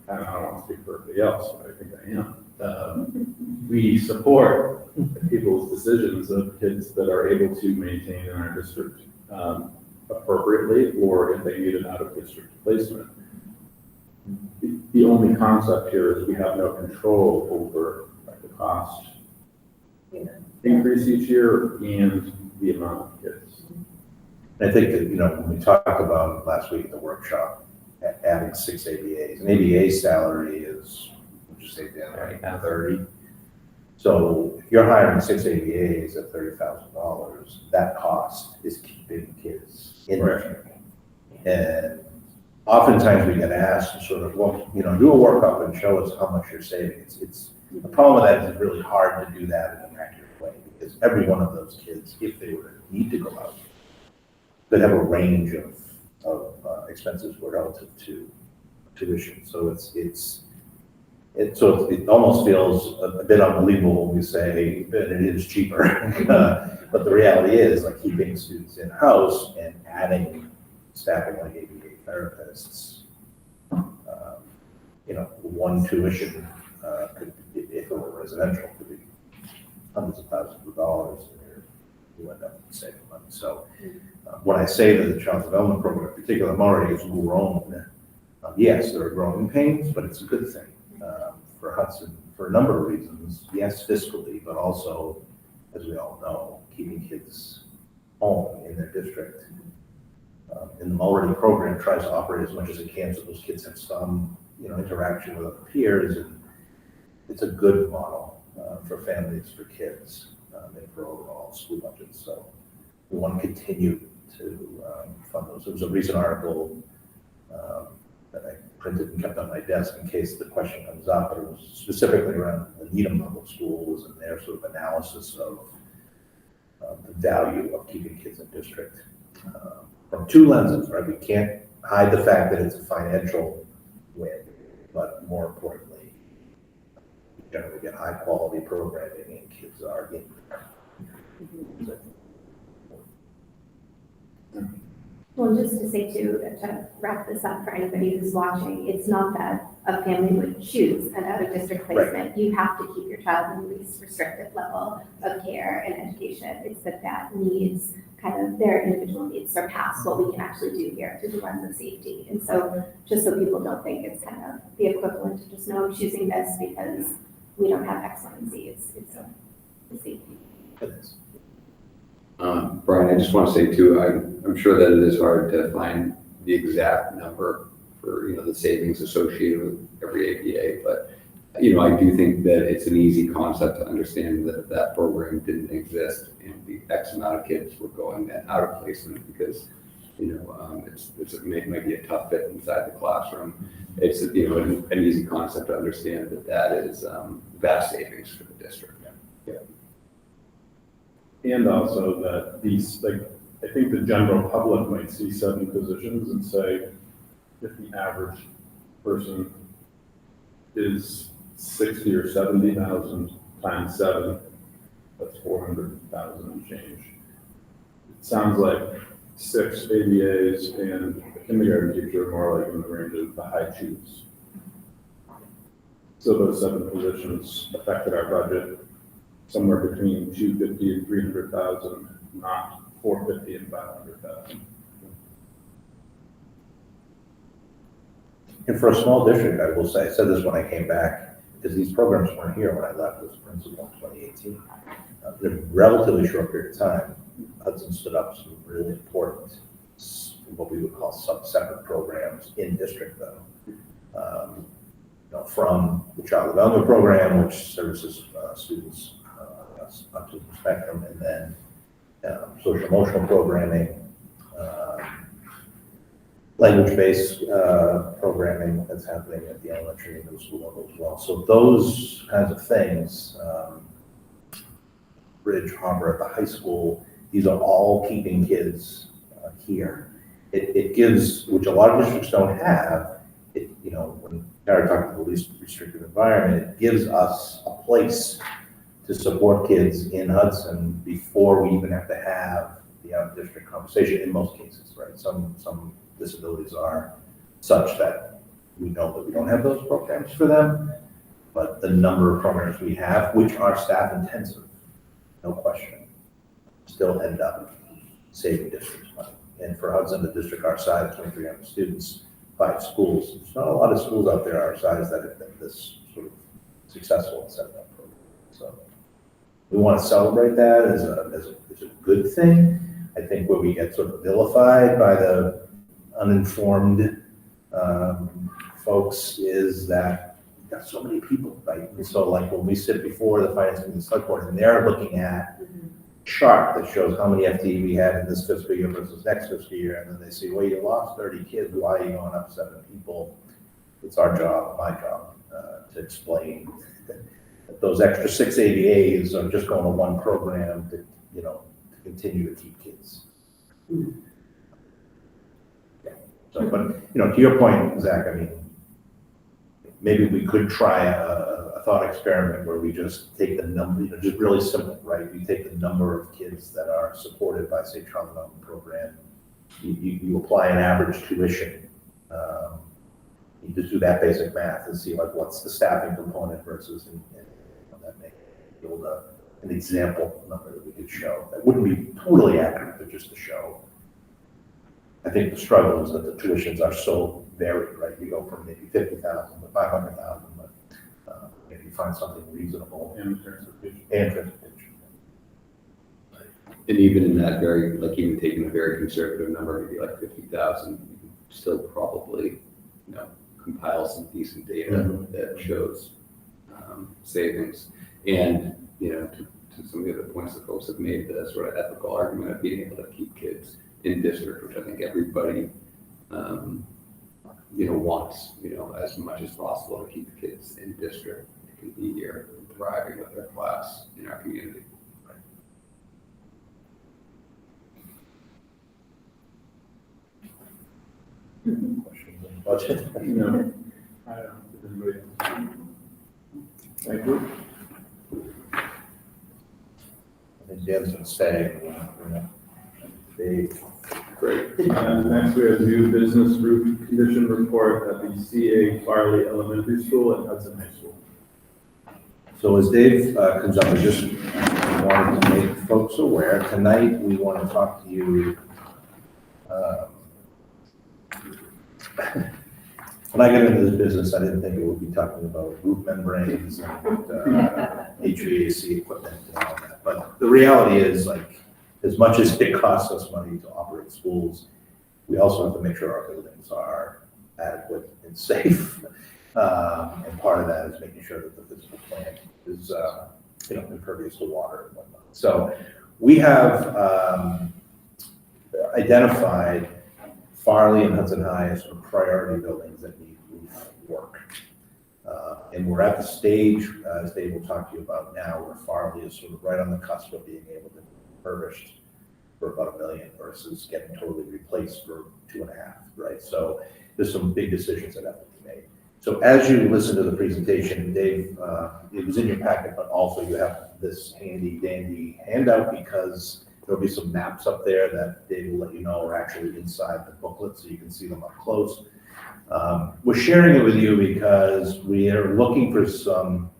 I don't want to speak for everybody else, but I think I am. We support people's decisions of kids that are able to maintain in our district appropriately, or if they need an out-of-district placement. The only concept here is we have no control over the cost increase each year and the amount of kids. I think that, you know, when we talked about last week at the workshop, adding 6 ABAs, an ABA salary is, would you say, Dan, 30? So if you're hiring 6 ABAs at $30,000, that cost is keeping kids in there. And oftentimes we get asked to sort of, well, you know, do a workup and show us how much you're saving. It's the problem with that is it's really hard to do that in an accurate way, because every one of those kids, if they were to need to go out, could have a range of expenses relative to tuition. So it almost feels a bit unbelievable when we say that it is cheaper. But the reality is, like, keeping students in-house and adding staffing like ABA therapists, you know, one tuition could, if it were residential, could be hundreds of thousands of dollars, and you end up saving money. So when I say that the child development program in particular, Maury, is grown, yes, there are growing pains, but it's a good thing for Hudson for a number of reasons. Yes, fiscally, but also, as we all know, keeping kids home in their district. And the Mulready program tries to operate as much as it can so those kids have some, you know, interaction with other peers, and it's a good model for families, for kids, and for overall school budgets. So we want to continue to fund those. There was a recent article that I printed and kept on my desk in case the question comes up, but it was specifically around the Needham Public Schools and their sort of analysis of the value of keeping kids in district. From two lenses, right? We can't hide the fact that it's a financial win, but more importantly, we generally get high quality programming and kids are in there. Well, just to say too, to wrap this up for anybody who's watching, it's not that a family would choose an out-of-district placement. Right. You have to keep your child in the least restrictive level of care and education. It's that needs, kind of their individual needs surpass what we can actually do here through the lens of safety. And so just so people don't think it's kind of the equivalent to just, no, I'm choosing this because we don't have X, Y, and Z. It's safety. Brian, I just want to say too, I'm sure that it is hard to find the exact number for, you know, the savings associated with every APA, but, you know, I do think that it's an easy concept to understand that if that program didn't exist, you know, the X amount of kids were going out of placement because, you know, it might be a tough fit inside the classroom. It's, you know, an easy concept to understand that is vast savings for the district. Yeah. And also that these, like, I think the general public might see 7 positions and say, if the average person is 60 or 70,000 times 7, that's 400,000 and change. It sounds like 6 ABAs and a kindergarten teacher are more like in the range of the high twos. So those 7 positions affected our budget somewhere between 250 and 300,000, not 450 and 500,000. And for a small district, I will say, I said this when I came back, because these programs weren't here when I left as principal in 2018. In a relatively short period of time, Hudson stood up some really important, what we would call separate programs in district though. From the child development program, which services students up to the spectrum, and then social emotional programming, language-based programming that's happening at the elementary and middle school level as well. So those kinds of things, Bridge, Harbor at the high school, these are all keeping kids here. It gives, which a lot of districts don't have, when Gary talked about the least restrictive environment, it gives us a place to support kids in Hudson before we even have to have the out-of-district conversation in most cases, right? Some disabilities are such that we know that we don't have those programs for them, but the number of programs we have, which are staff intensive, no question, still end up saving districts money. And for Hudson, the district our size, 2,300 students, 5 schools, there's not a lot of schools out there our size that have been this sort of successful in setting up programs. So we want to celebrate that as a good thing. I think where we get sort of vilified by the uninformed folks is that we've got so many people, right? And so like when we sit before the finance committee and select board and they're looking at a chart that shows how many FTE we had in this fiscal year versus next fiscal year, and then they say, well, you lost 30 kids, why are you going up 7 people? It's our job, my job, to explain that those extra 6 ABAs are just going to one program to, to continue to keep kids. So, but, to your point, Zach, I mean, maybe we could try a thought experiment where we just take the number, just really simple, right? We take the number of kids that are supported by, say, child development program. You apply an average tuition. You just do that basic math and see like what's the staffing component versus, and that may build an example number that we could show. That wouldn't be totally accurate, but just to show. I think the struggle is that the tuitions are so varied, right? You go from maybe 50,000 to 500,000, but maybe you find something reasonable. And transportation. And transportation. And even in that even taking a very conservative number, maybe like 50,000, you can still probably, compile some decent data that shows savings. And, to some of the other points that folks have made, the sort of ethical argument of being able to keep kids in district, which I think everybody, wants, as much as possible to keep kids in district. They can be here and thriving with their class in our community. Questions on the budget? No, I don't know if anybody else. Thank you. I think Dan's going to stay. Dave. Great. Next, we have new business roof condition report at the CA Farley Elementary School and Hudson High School. So as Dave comes up, I just wanted to make folks aware, tonight we want to talk to you. When I got into this business, I didn't think it would be talking about roof membranes and HVAC equipment and all that. But the reality is, like, as much as it costs us money to operate schools, we also have to make sure our buildings are adequate and safe. And part of that is making sure that the physical plant is, impervious to water and whatnot. So we have identified Farley and Hudson High as sort of priority buildings that need roof work. And we're at the stage, as Dave will talk to you about now, where Farley is sort of right on the cusp of being able to refurbished for about $1 million versus getting totally replaced for 2.5, right? So there's some big decisions that have to be made. So as you listen to the presentation, Dave, it was in your packet, but also you have this handy dandy handout because there'll be some maps up there that Dave will let you know are actually inside the booklet so you can see them up close. We're sharing it with you because we are looking for some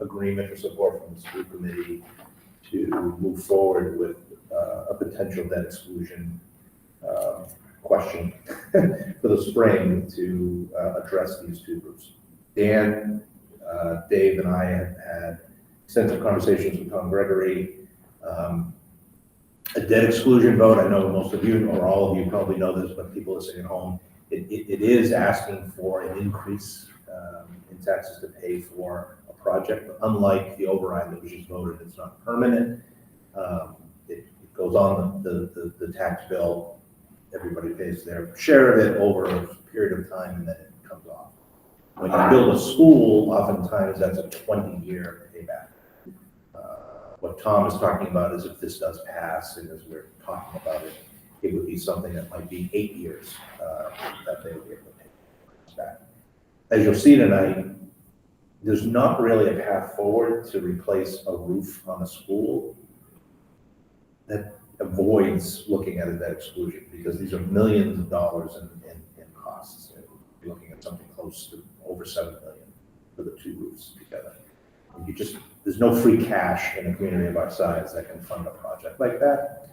agreement or support from the school committee to move forward with a potential debt exclusion question for the spring to address these two groups. Dan, Dave, and I have had extensive conversations with Tom Gregory. A debt exclusion vote, I know most of you or all of you probably know this, but people listening at home, it is asking for an increase in taxes to pay for a project. But unlike the override that was just voted, it's not permanent. It goes on the tax bill. Everybody pays their share of it over a period of time, and then it comes off. When you build a school, oftentimes that's a 20-year payback. What Tom is talking about is if this does pass, and as we're talking about it, it would be something that might be 8 years that they would be able to pay back. As you'll see tonight, there's not really a path forward to replace a roof on a school that avoids looking at a debt exclusion, because these are millions of dollars in costs. You're looking at something close to over $7 million for the two roofs together. And there's no free cash in a community of our size that can fund a project like that.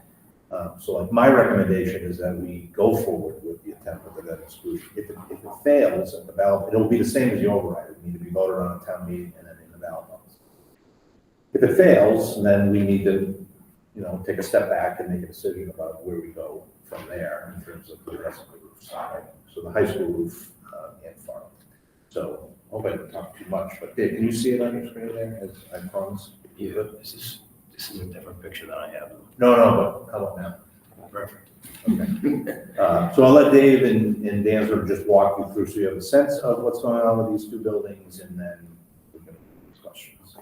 So like my recommendation is that we go forward with the attempt of the debt exclusion. If it fails at the ballot, it'll be the same as the override. It will need to be voted on at town meeting and then in the ballot box. If it fails, then we need to, take a step back and make a decision about where we go from there in terms of the rest of the roofs. Right? So the high school roof and farm. So I hope I didn't talk too much, but Dave, can you see it on your screen there, as I promised? Yeah, this is a different picture than I have. No, but how about now? Perfect. Okay. So I'll let Dave and Dan sort of just walk you through so you have a sense of what's going on with these two buildings, and then we can ask questions.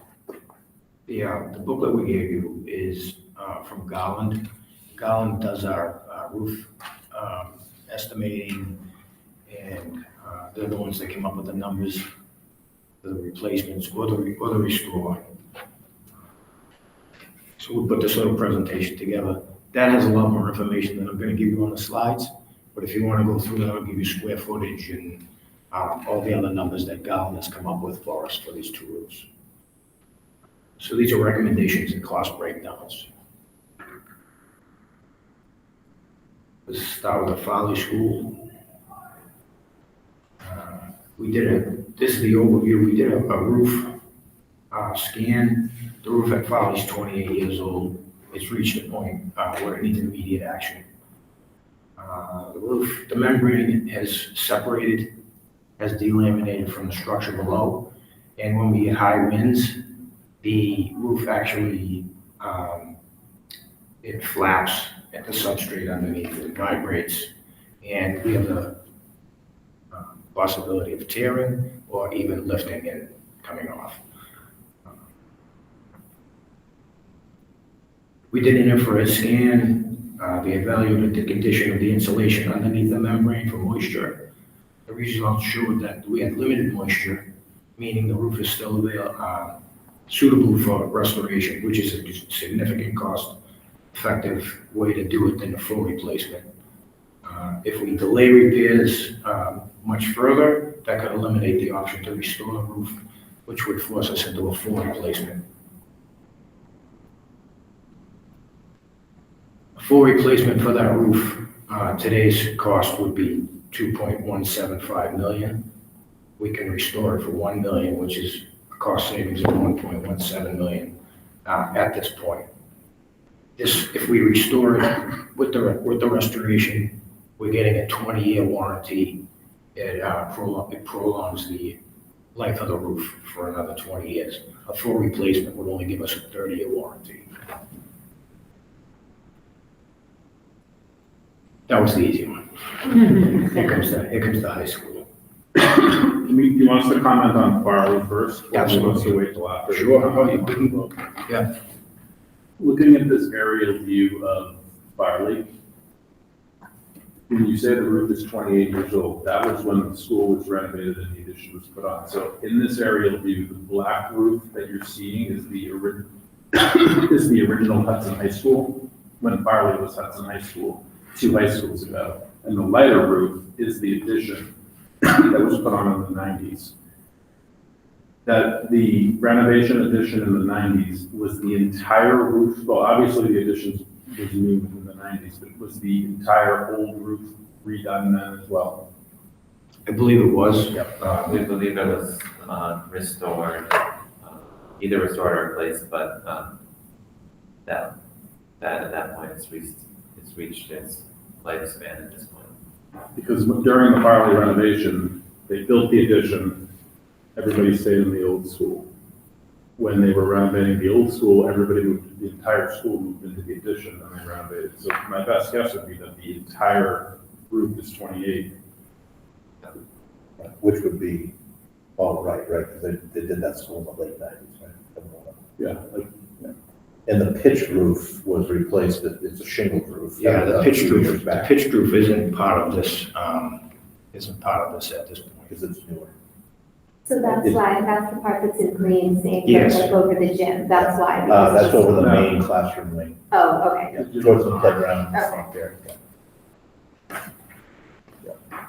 The booklet we gave you is from Garland. Garland does our roof estimating, and they're the ones that came up with the numbers for the replacements or the restore. So we put this little presentation together. That has a lot more information than I'm going to give you on the slides. But if you want to go through that, I'll give you square footage and all the other numbers that Garland has come up with for us for these two roofs. So these are recommendations and cost breakdowns. Let's start with the Farley School. This is the overview. We did a roof scan. The roof at Farley is 28 years old. It's reached a point where it needs immediate action. The membrane has separated, has delaminated from the structure below. And when we get high winds, the roof actually, it flaps at the substrate underneath, it vibrates, and we have the possibility of tearing or even lifting and coming off. We did an infrared scan. They evaluated the condition of the insulation underneath the membrane for moisture. The results showed that we had limited moisture, meaning the roof is still suitable for restoration, which is a significant cost-effective way to do it than a full replacement. If we delay repairs much further, that could eliminate the option to restore the roof, which would force us into a full replacement. A full replacement for that roof, today's cost would be $2.175 million. We can restore it for $1 million, which is a cost savings of $1.17 million at this point. If we restore it with the restoration, we're getting a 20-year warranty. It prolongs the life of the roof for another 20 years. A full replacement would only give us a 30-year warranty. That was the easy one. Here comes the high school. You want us to comment on Farley first? Absolutely. Or do you want us to wait till after? Sure. Oh, you can. Yeah. looking at this aerial view of Farley, when you say the roof is 28 years old, that was when the school was renovated and the addition was put on. So in this aerial view, the black roof that you're seeing is the original Hudson High School, when Farley was Hudson High School, 2 high schools ago. And the lighter roof is the addition that was put on in the 90s. That the renovation addition in the 90s was the entire roof, well, obviously the additions was new in the 90s, but was the entire old roof redone then as well? I believe it was. We believe it was restored, either restored or replaced, but that at that point it's reached its lifespan at this point. Because during the Farley renovation, they built the addition, everybody stayed in the old school. When they were renovating the old school, the entire school moved into the addition and they renovated. So my best guess would be that the entire roof is 28. Which would be all right, because they did that school in the late 90s, right? Yeah, like, And the pitched roof was replaced, it's a shingle roof. Yeah, the pitched Years roof, the back, pitched roof isn't part of this, at this point. because it's newer. So that's why, that's the part that's in green, saying Yes. like over the gym, that's why. because That's it's- over the main classroom wing, Oh, okay. towards the playground in the front there.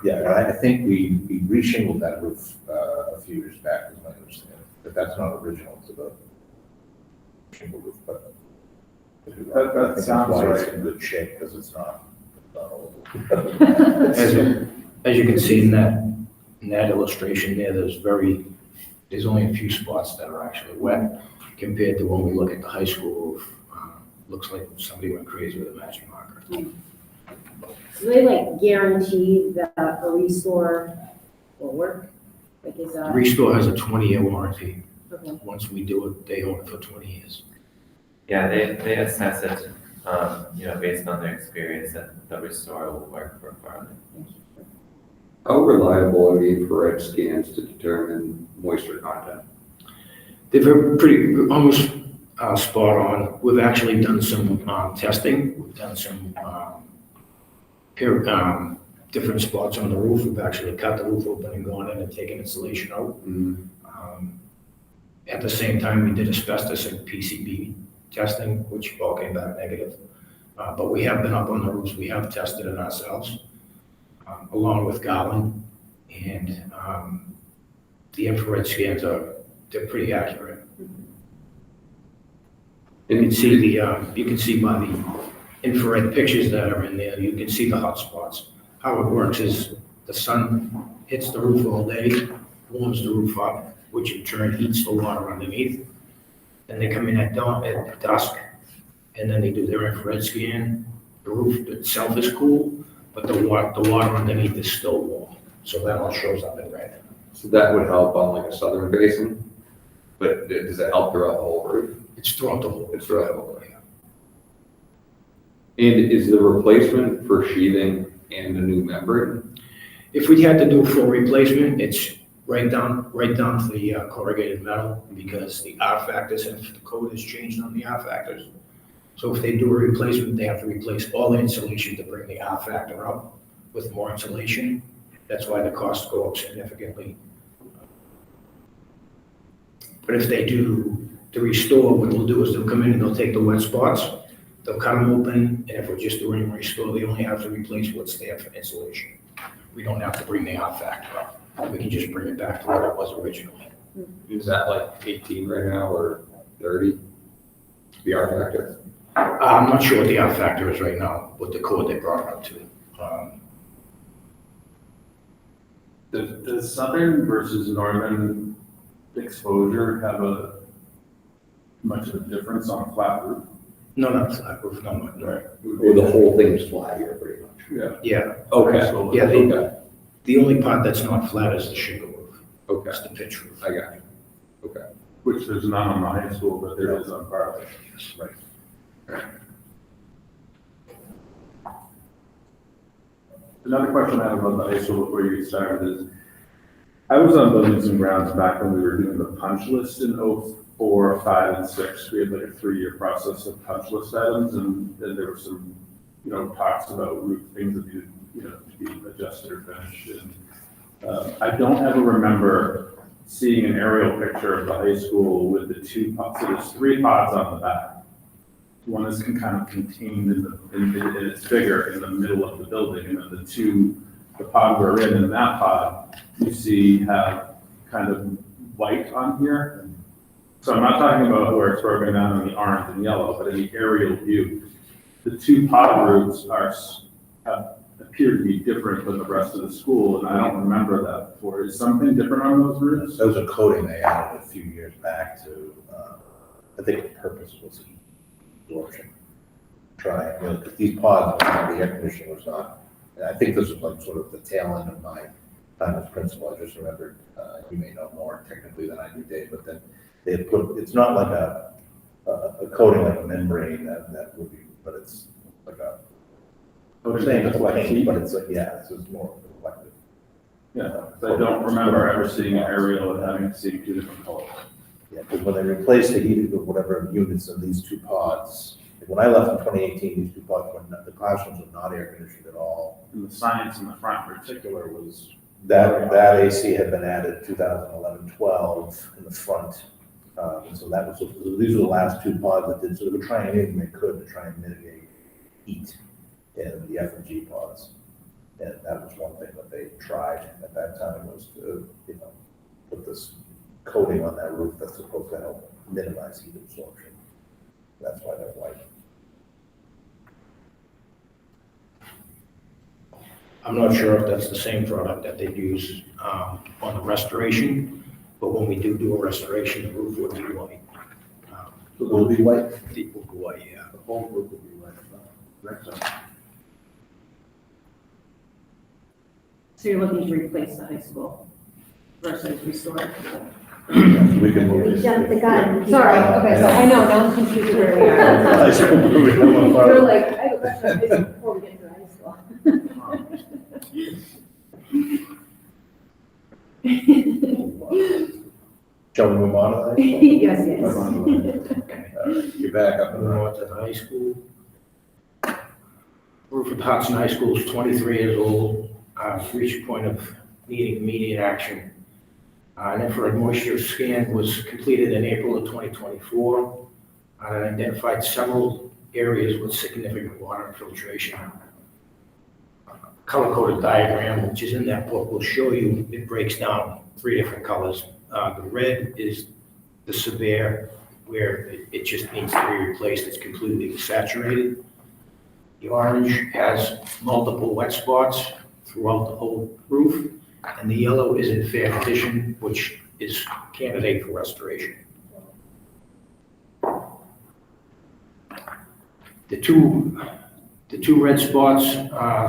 Yeah, and I think we reshingled that roof a few years back, is my understanding, but that's not original, it's a shingle roof, but. I think that's sounds why it's right. in good shape, because it's not old. As you can see in that illustration there, there's only a few spots that are actually wet compared to when we look at the high school roof. Looks like somebody went crazy with a matching marker. Do they like guarantee that a restore will work? Like is that, Restore has a 20-year warranty. okay, Once we do it, they own it for 20 years. Yeah, they assess it, based on their experience that the restore will work for Farley. How reliable are the infrared scans to determine moisture content? They're pretty, almost spot on. We've actually done some testing. We've done some different spots on the roof. We've actually cut the roof open and gone in and taken insulation out. At the same time, we did asbestos and PCB testing, which all came back negative. But we have been up on the roofs. We have tested it ourselves, along with Garland. And the infrared scans they're pretty accurate. You can see you can see by the infrared pictures that are in there, you can see the hot spots. How it works is the sun hits the roof all day, warms the roof up, which in turn heats the water underneath. Then they come in at dusk, and then they do their infrared scan. The roof itself is cool, but the water underneath is still warm. So that all shows up in red. So that would help on like a southern basin, but does it help throughout the whole roof? It's throughout the whole. It's throughout the whole roof. And is the replacement for sheathing and a new membrane? If we had to do a full replacement, it's right down to the corrugated metal, because the R factors, and the code has changed on the R factors. So if they do a replacement, they have to replace all the insulation to bring the R factor up with more insulation. That's why the costs go up significantly. But if they do the restore, what they'll do is they'll come in and they'll take the wet spots, they'll cut them open, and if we're just doing a restore, they only have to replace what's there for insulation. We don't have to bring the R factor up. We can just bring it back to what it was originally. Is that like 18 right now or 30? The R factor? I'm not sure what the R factor is right now, what the code they brought it up to. Does southern versus northern exposure have much of a difference on a flat roof? No, not flat roof, no, right. Well, the whole thing is flat here pretty much. Yeah. Yeah, Okay. Yeah, they- Okay. the only part that's not flat is the shingle roof. Okay. That's the pitch roof. I got you. Okay. Which there's none on the high school, but there is on Farley. Right. Another question I have about the high school before you get started is, I was on Buildings and Grounds back when we were doing the punch list in 4, 5, and 6, we had like a 3-year process of punch list items, and then there were some, talks about roof things that needed, to be adjusted or finished. And I don't ever remember seeing an aerial picture of the high school with the 2 pods. So there's 3 pods on the back. One is kind of contained and it's bigger in the middle of the building, and then the pod we're in that pod, you see have kind of white on here. So I'm not talking about where it's broken down in the orange and yellow, but in the aerial view, the 2 pod roofs appear to be different than the rest of the school, and I don't remember that before. Is something different on those roofs? Those are coating they added a few years back to, I think the purpose was absorption. Because these pods, the air conditioning was not, and I think this was like sort of the tail end of my time as principal. I just remembered, you may know more technically than I do, Dave, but then they had put, it's not like a coating like a membrane that would be, but it's like a, I'm saying it's like paint, but it's like, yeah, so it's more reflective. Yeah, I don't remember ever seeing an aerial and having to see 2 different colors. Yeah, because when they replaced the heating or whatever units in these 2 pods, when I left in 2018, these 2 pods were not, the classrooms were not air conditioned at all. And the science in the front in particular was. That AC had been added 2011-12 in the front. And so that was, these were the last 2 pods that did, so they were trying anything they could to try and mitigate heat in the F and G pods. And that was one thing that they tried at that time, was to, put this coating on that roof that's supposed to help minimize heat absorption. That's why they're white. I'm not sure if that's the same product that they use on the restoration, but when we do a restoration, the roof would be white. It will be white? It will be white, yeah. The whole roof will be white. So you're looking to replace the high school versus restore it? We can move We this. jumped the gun. Sorry, okay, so I know, now I'm confused where we are. I should move it. You're like, I have a question on this before we get to high school. Shall we move on to that? Yes, yes. You're back up. Moving on to the high school. Roof at Hudson High School is 23 years old, reached a point of needing immediate action. An infrared moisture scan was completed in April of 2024. And identified several areas with significant water infiltration. Color-coded diagram, which is in that book, will show you, it breaks down 3 different colors. The red is the severe, where it just needs to be replaced, it's completely saturated. The orange has multiple wet spots throughout the whole roof, and the yellow is in fair condition, which is candidate for restoration. The two red spots,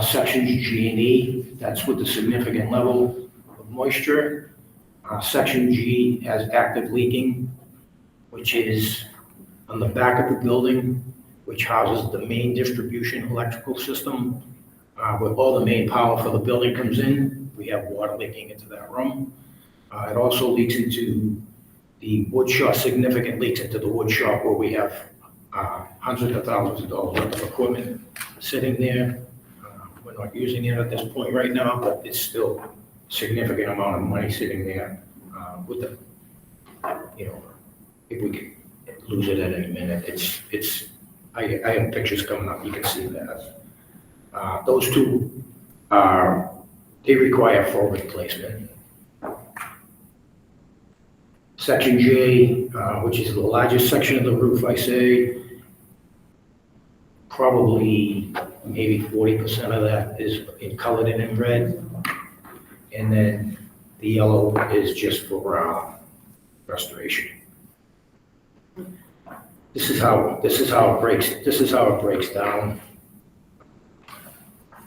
sections G and E, that's with the significant level of moisture. Section G has active leaking, which is on the back of the building, which houses the main distribution electrical system. Where all the main power for the building comes in, we have water leaking into that room. It also leaks into the wood shop, significant leaks into the wood shop, where we have hundreds of thousands of dollars worth of equipment sitting there. We're not using it at this point right now, but it's still a significant amount of money sitting there with the, if we could lose it at any minute, I have pictures coming up, you can see that. Those 2 they require full replacement. Section J, which is the largest section of the roof, I say, probably maybe 40% of that is colored in red. And then the yellow is just for restoration. This is how it breaks down.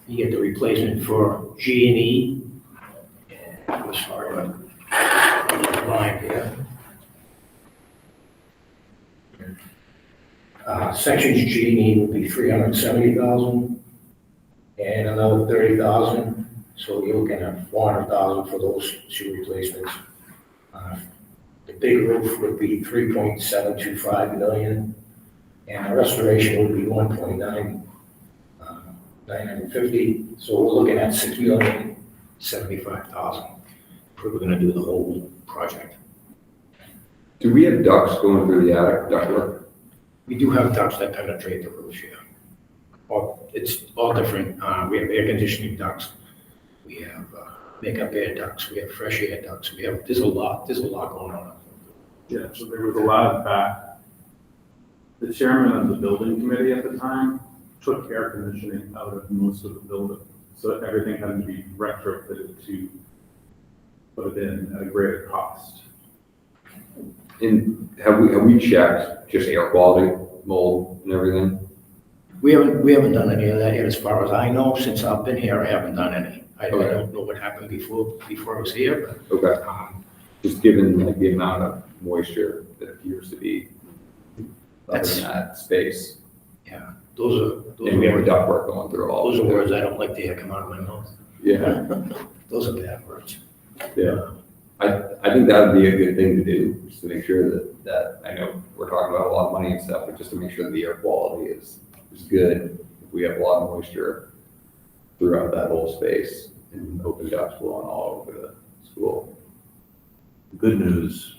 You get the replacement for G and E. And sorry, line here. Sections G and E will be $370,000 and another $30,000. So you're looking at $400,000 for those 2 replacements. The big roof would be 3.725 million, and restoration would be 1.950. So we're looking at 6,075,000 if we're gonna do the whole project. Do we have ducts going through the attic, ductwork? We do have ducts that penetrate the roof, yeah. It's all different. We have air conditioning ducts. We have makeup air ducts. We have fresh air ducts. There's a lot going on. Yeah, so there was a lot of that. The chairman of the building committee at the time took air conditioning out of most of the building. So everything had to be retrofitted to put it in at a greater cost. And have we checked just air quality, mold and everything? We haven't done any of that yet, as far as I know. Since I've been here, I haven't done any. I Okay. don't know what happened before I was here, Okay, but just given like the amount of moisture that appears to be up That's- in that space. those And we have a are ductwork going through all. those are of it. words I don't like to hear come out of my mouth. Yeah, Those are bad words. yeah. I think that would be a good thing to do, just to make sure that, I know we're talking about a lot of money and stuff, but just to make sure the air quality is good. If we have a lot of moisture throughout that whole space and open ducts blowing all over the school. The good news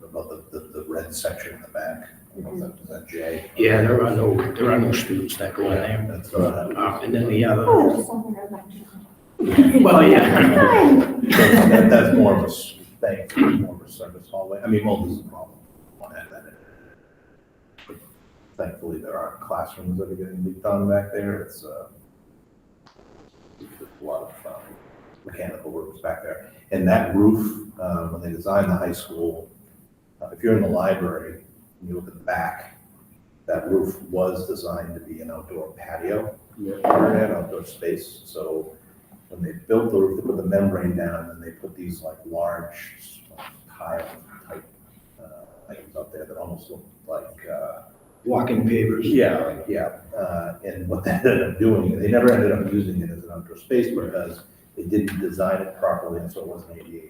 about the red section in the back, I don't know if that's J. Yeah, there are no students that go in there. That's, And then the other, Oh, just on the lecture. well, yeah. that's more of a thing, more of a service hallway. I mean, mold is a problem. One end of it. But thankfully, there aren't classrooms that are getting leaked on back there. It's a lot of mechanical rooms back there. And that roof, when they designed the high school, if you're in the library and you look at the back, that roof was designed to be an outdoor patio area, an outdoor space. So when they built the roof, they put the membrane down and they put these like large tile type items up there that almost looked like Walking pavers. yeah. And what they ended up doing, they never ended up using it as an outdoor space because they didn't design it properly, and so it wasn't ADA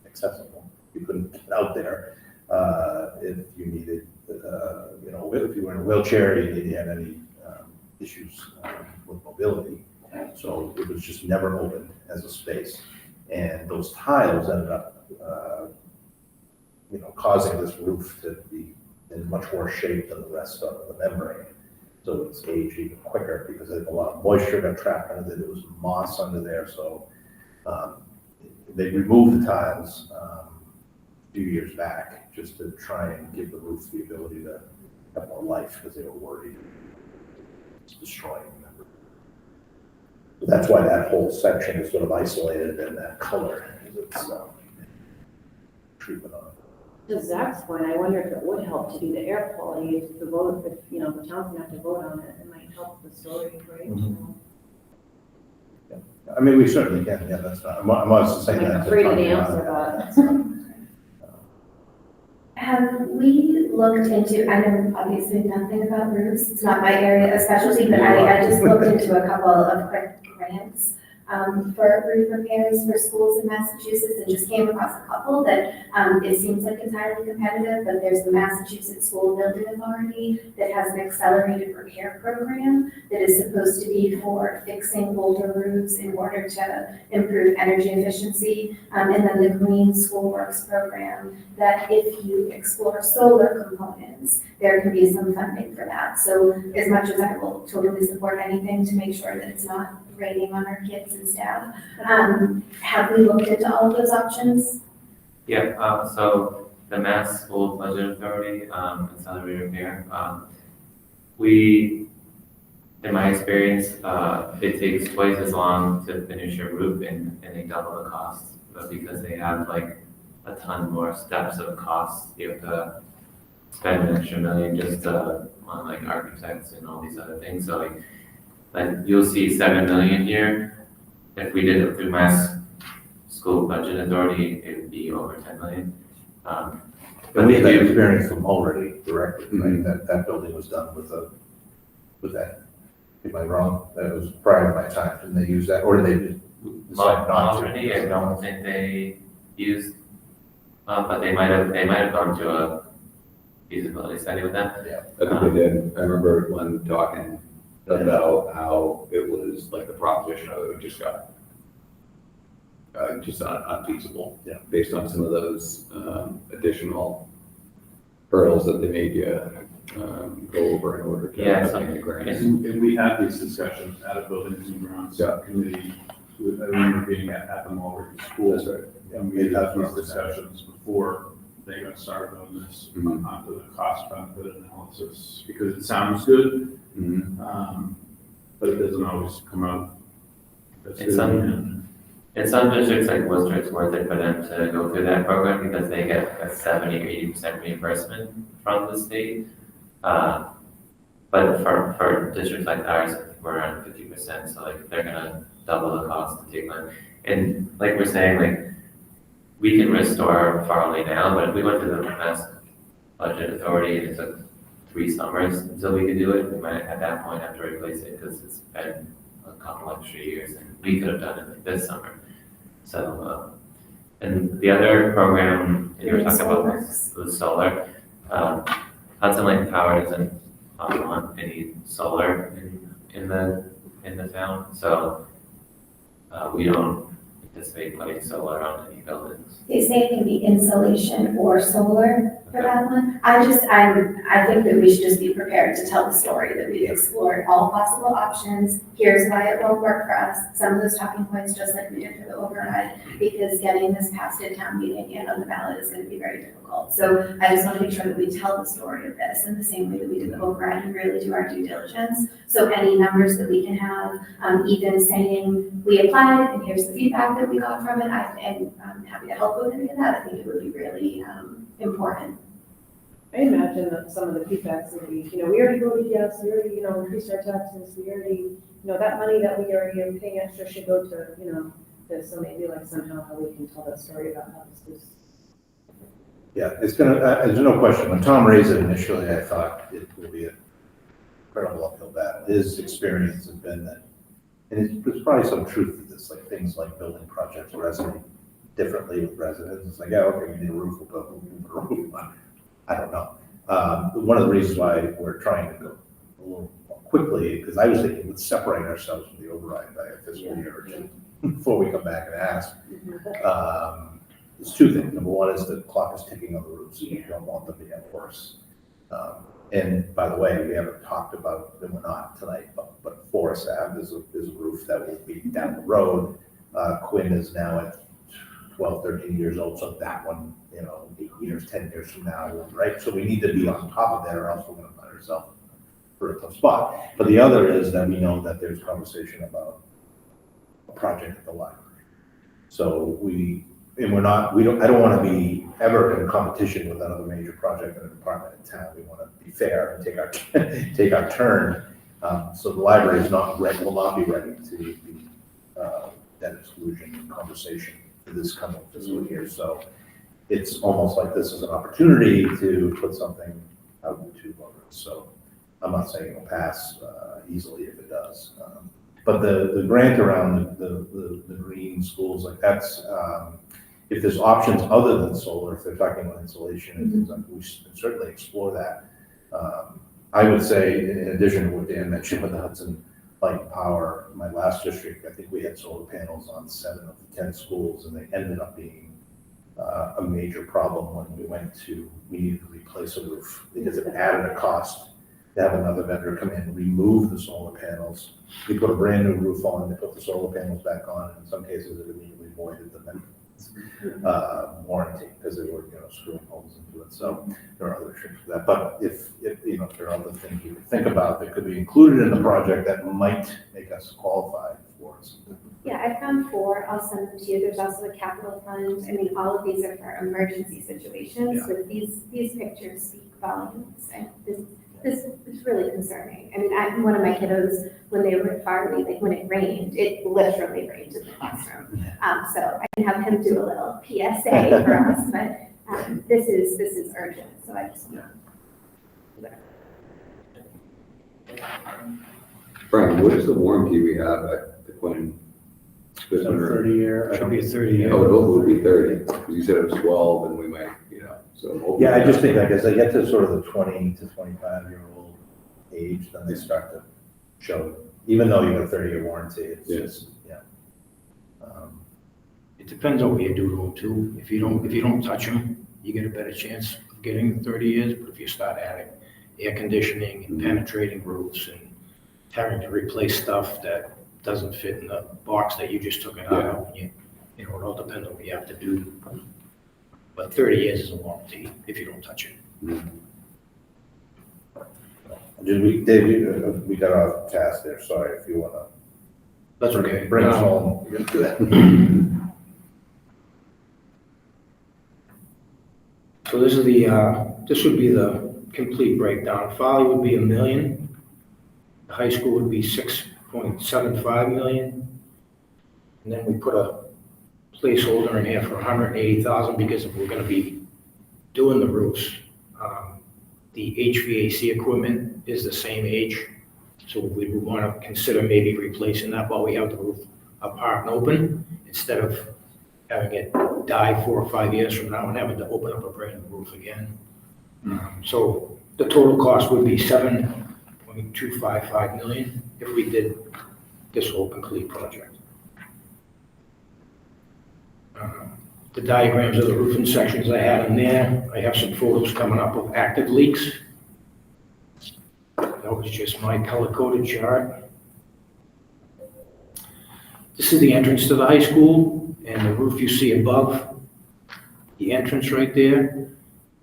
accessible. You couldn't get out there if you needed, if you were in a wheelchair, you didn't have any issues with mobility. So it was just never opened as a space. And those tiles ended up, causing this roof to be in much worse shape than the rest of the membrane. So it's aged even quicker because a lot of moisture got trapped under it. There was moss under there. So they removed the tiles a few years back just to try and give the roof the ability to have more life because they were worried it's destroying the membrane. So that's why that whole section is sort of isolated in that color. It's treatment on it. To Zach's point, I wonder if it would help to do the air quality, if the vote, if, the town's gonna have to vote on it, it might help the story, right? Mhm. I mean, we certainly can, yeah, that's not, I'm also saying I'm that. afraid of the answer, but. Have we looked into, I know obviously nothing about roofs, it's not my area of specialty, but I just looked into a couple of quick grants for roof repairs for schools in Massachusetts, and just came across a couple that it seems like it's highly competitive, but there's the Massachusetts School Building Authority that has an accelerated repair program that is supposed to be for fixing older roofs in order to improve energy efficiency, and then the Green School Works program that if you explore solar components, there can be some funding for that. So as much as I will totally support anything to make sure that it's not raining on our kids and staff, have we looked into all of those options? Yeah, so the Mass School Budget Authority, accelerated repair, in my experience, it takes twice as long to finish a roof and they double the cost, but because they have like a ton more steps of costs, you have to spend an extra million just on like architects and all these other things, so like you'll see 7 million here. If we did it through Mass School Budget Authority, it would be over 10 million. But we had that experience from already directly, right? That building was done with that. Am I wrong? That was prior to my time. Didn't they use that, or did they decide not to? Already, I don't think they used but they might have gone to a feasibility study with them. I think they did. I remember one talking about how it was like the proposition of it just got just unfeasible. Yeah. Based on some of those additional hurdles that they made you go over in order to Yeah, obtain the grants. And we had these discussions at a buildings and grounds Yeah. committee. I remember being at the Mulberry School. That's right. And we had these discussions before they got started on this, Mhm. onto the cost benefit analysis, because it sounds good, Mhm. but it doesn't always come out. That's It's good. In some districts like Worcester, it's worth it for them to go through that program because they get a 70 or 80% reimbursement from the state. But for districts like ours, we're around 50%, so like they're gonna double the cost to take one. And like we're saying, like, we can restore Farley now, but if we went to the Mass Budget Authority and it took 3 summers until we could do it, we might at that point have to replace it because it's been a couple extra years and we could have done it like this summer. So, and the other program that you were talking about was solar. Hudson Light Power doesn't want any solar in the town, so we don't anticipate putting solar on any buildings. They say it can be insulation or solar for that one. I think that we should just be prepared to tell the story that we've explored all possible options. Here's why it won't work for us. Some of those talking points, just like we did for the override, because getting this passed at town meeting and on the ballot is going to be very difficult. So I just want to make sure that we tell the story of this in the same way that we did the override and really do our due diligence. So any numbers that we can have, even saying we applied and here's the feedback that we got from it, and I'm happy to help with any of that. I think it would be really important. I imagine that some of the feedbacks would be, we already voted yes, we already, increased our taxes, we already, that money that we already are paying extra should go to, this, so maybe like somehow how we can tell that story about how this is. Yeah, it's gonna, there's no question, when Tom raised it initially, I thought it will be an incredible uphill battle. His experience has been that, and there's probably some truth to this, like things like building projects resonate differently with residents. It's like, yeah, okay, we need a roof, we'll put a roof on. I don't know. One of the reasons why we're trying to go a little more quickly, because I was thinking, let's separate ourselves from the override by a fiscal year or two before we come back and ask. There's 2 things. Number one is the clock is ticking on the roofs, and you don't want them to get worse. And by the way, we haven't talked about, and we're not tonight, but Forest Ave is a roof that will be down the road. Quinn is now at 12, 13 years old, so that one, 8 years, 10 years from now, right? So we need to be on top of that, or else we're gonna find ourselves for a tough spot. But the other is that we know that there's conversation about a project at the library. So I don't wanna be ever in competition with another major project in a department in town. We wanna be fair and take our turn. So the library will not be ready to be debt exclusion conversation for this coming fiscal year. So it's almost like this is an opportunity to put something out into voters. So I'm not saying it'll pass easily if it does. But the grant around the green schools, like that's, if there's options other than solar, if they're talking about insulation and things like, we should certainly explore that. I would say, in addition to what Dan mentioned with the Hudson Light and Power, my last district, I think we had solar panels on 7 of the 10 schools, and they ended up being a major problem when we needed to replace a roof, because it added a cost to have another vendor come in, remove the solar panels. We put a brand new roof on, they put the solar panels back on, and in some cases it immediately voided the warranty, because they were, screwing holes into it. So there are other tricks for that. But if there are other things you could think about that could be included in the project that might make us qualify for something. Yeah, I found 4. I'll send them to you. There's also a capital fund. I mean, all of these are for emergency situations. Yeah. But these pictures speak volumes. And this is really concerning. I mean, one of my kiddos, when they were at Farley, when it rained, it literally rained in the classroom. So I can have him do a little PSA for us. But this is urgent. So I just want Brian, what is the warranty we have at the Quinn Good one, right? 30-year. Should be a 30-year. Oh, it would be 30, because you said it was 12, and we might, so. Yeah, I just think like as they get to sort of the 20 to 25-year-old age, then they start to show, even though you have a 30-year warranty, it's Yes. just, yeah. It depends on what you do to them too. If you don't touch them, you get a better chance of getting 30 years. But if you start adding air conditioning and penetrating roofs and having to replace stuff that doesn't fit in the box that you just took it out of, you know, it all depends on what you have to do. But 30 years is a warranty if you don't touch it. Dave, we got off task there, sorry, if you wanna. That's okay. Bring us home. You're good. So this is this would be the complete breakdown. Folly would be $1 million. The high school would be 6.75 million. And then we put a placeholder in here for 180,000 because if we're gonna be doing the roofs, the HVAC equipment is the same age. So we would wanna consider maybe replacing that while we have the roof apart and open, instead of having it die 4 or 5 years from now and having to open up a brand new roof again. So the total cost would be 7.255 million if we did this whole complete project. The diagrams of the roofing sections I had in there, I have some photos coming up of active leaks. That was just my color-coded chart. This is the entrance to the high school, and the roof you see above the entrance right there,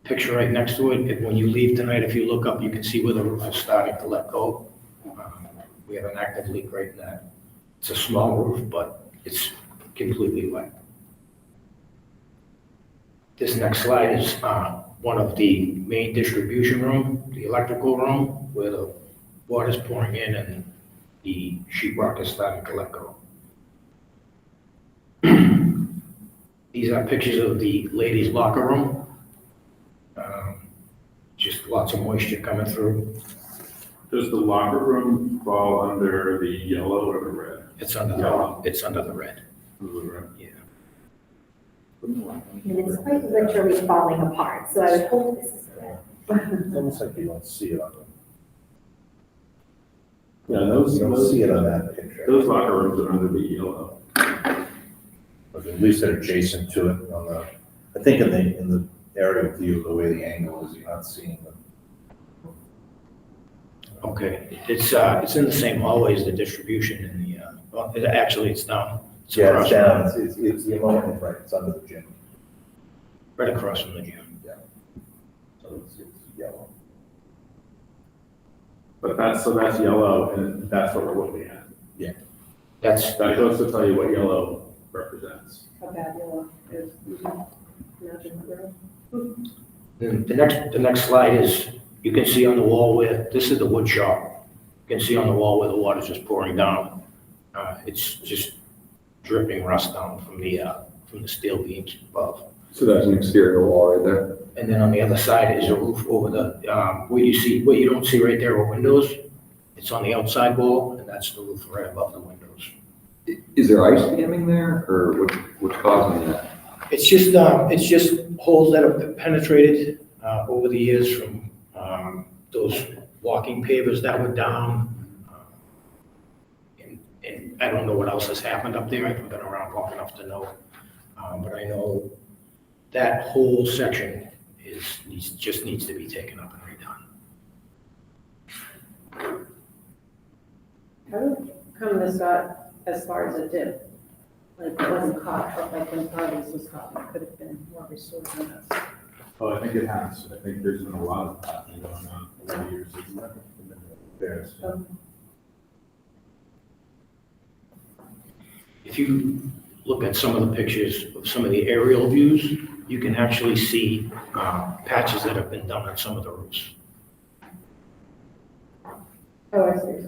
picture right next to it. And when you leave tonight, if you look up, you can see where the roof is starting to let go. We have an active leak right in that. It's a small roof, but it's completely wet. This next slide is one of the main distribution room, the electrical room, where the water's pouring in and the sheetrock is starting to let go. These are pictures of the ladies' locker room. Just lots of moisture coming through. Does the locker room fall under the yellow or the red? It's under the red. Yeah. And it's quite literally falling apart, so I would hope this is red. It's almost like you don't see it on them. Yeah, You don't see it on that picture. those locker rooms are under the yellow. But at least they're adjacent to it on the, I think in the aerial view, the way the angle is, you're not seeing them. Okay, it's in the same hallway as the distribution in the, well, actually it's down. It's Yeah, across it's down, it's the moment, right, it's under the gym. right across from the gym. So it's yellow. But that's yellow, and that's what we're looking at. That's, That goes to tell you what yellow represents. How bad yellow is. Imagine the road. the next slide is, you can see on the wall where, this is the wood shop. You can see on the wall where the water's just pouring down. It's just dripping rust down from the steel beams above. So that's an exterior wall right there. And then on the other side is a roof over the, what you don't see right there are windows. It's on the outside wall, and that's the roof right above the windows. Is there ice damming there, or what's causing that? It's just holes that have penetrated over the years from those walking pavers that were down. And I don't know what else has happened up there. I haven't been around long enough to know. But I know that whole section just needs to be taken up and redone. How did come this got as far as it did? Like, it wasn't caught, but like when Harvey's was caught, it could have been more restored than this. Oh, I think it has. I think there's been a lot of that going on over the years. There's, If you look at some of the pictures of some of the aerial views, you can actually see patches that have been done on some of the roofs. Oh, I see.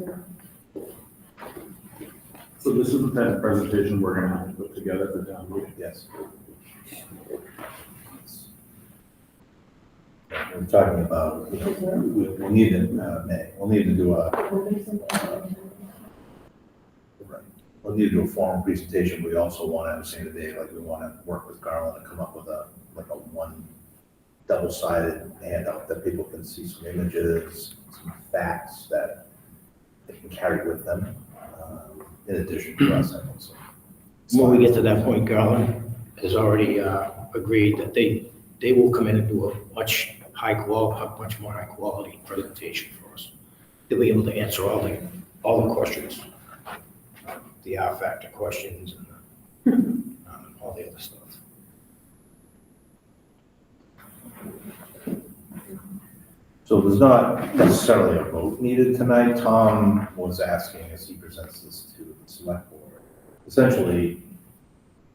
So this is the type of presentation we're gonna have to put together for town meeting. Yes. We're talking about, we'll need to, we'll need to do a, right. we'll need to do a formal presentation. We also want to, say today, like we want to work with Garland to come up with like a one double-sided handout that people can see some images, some facts that they can carry with them, in addition to us, I think so. When we get to that point, Garland has already agreed that they will come in and do a much more high quality presentation for us. They'll be able to answer all the questions, the R factor questions and all the other stuff. So there's not necessarily a vote needed tonight. Tom was asking, as he presents this to the select board, essentially,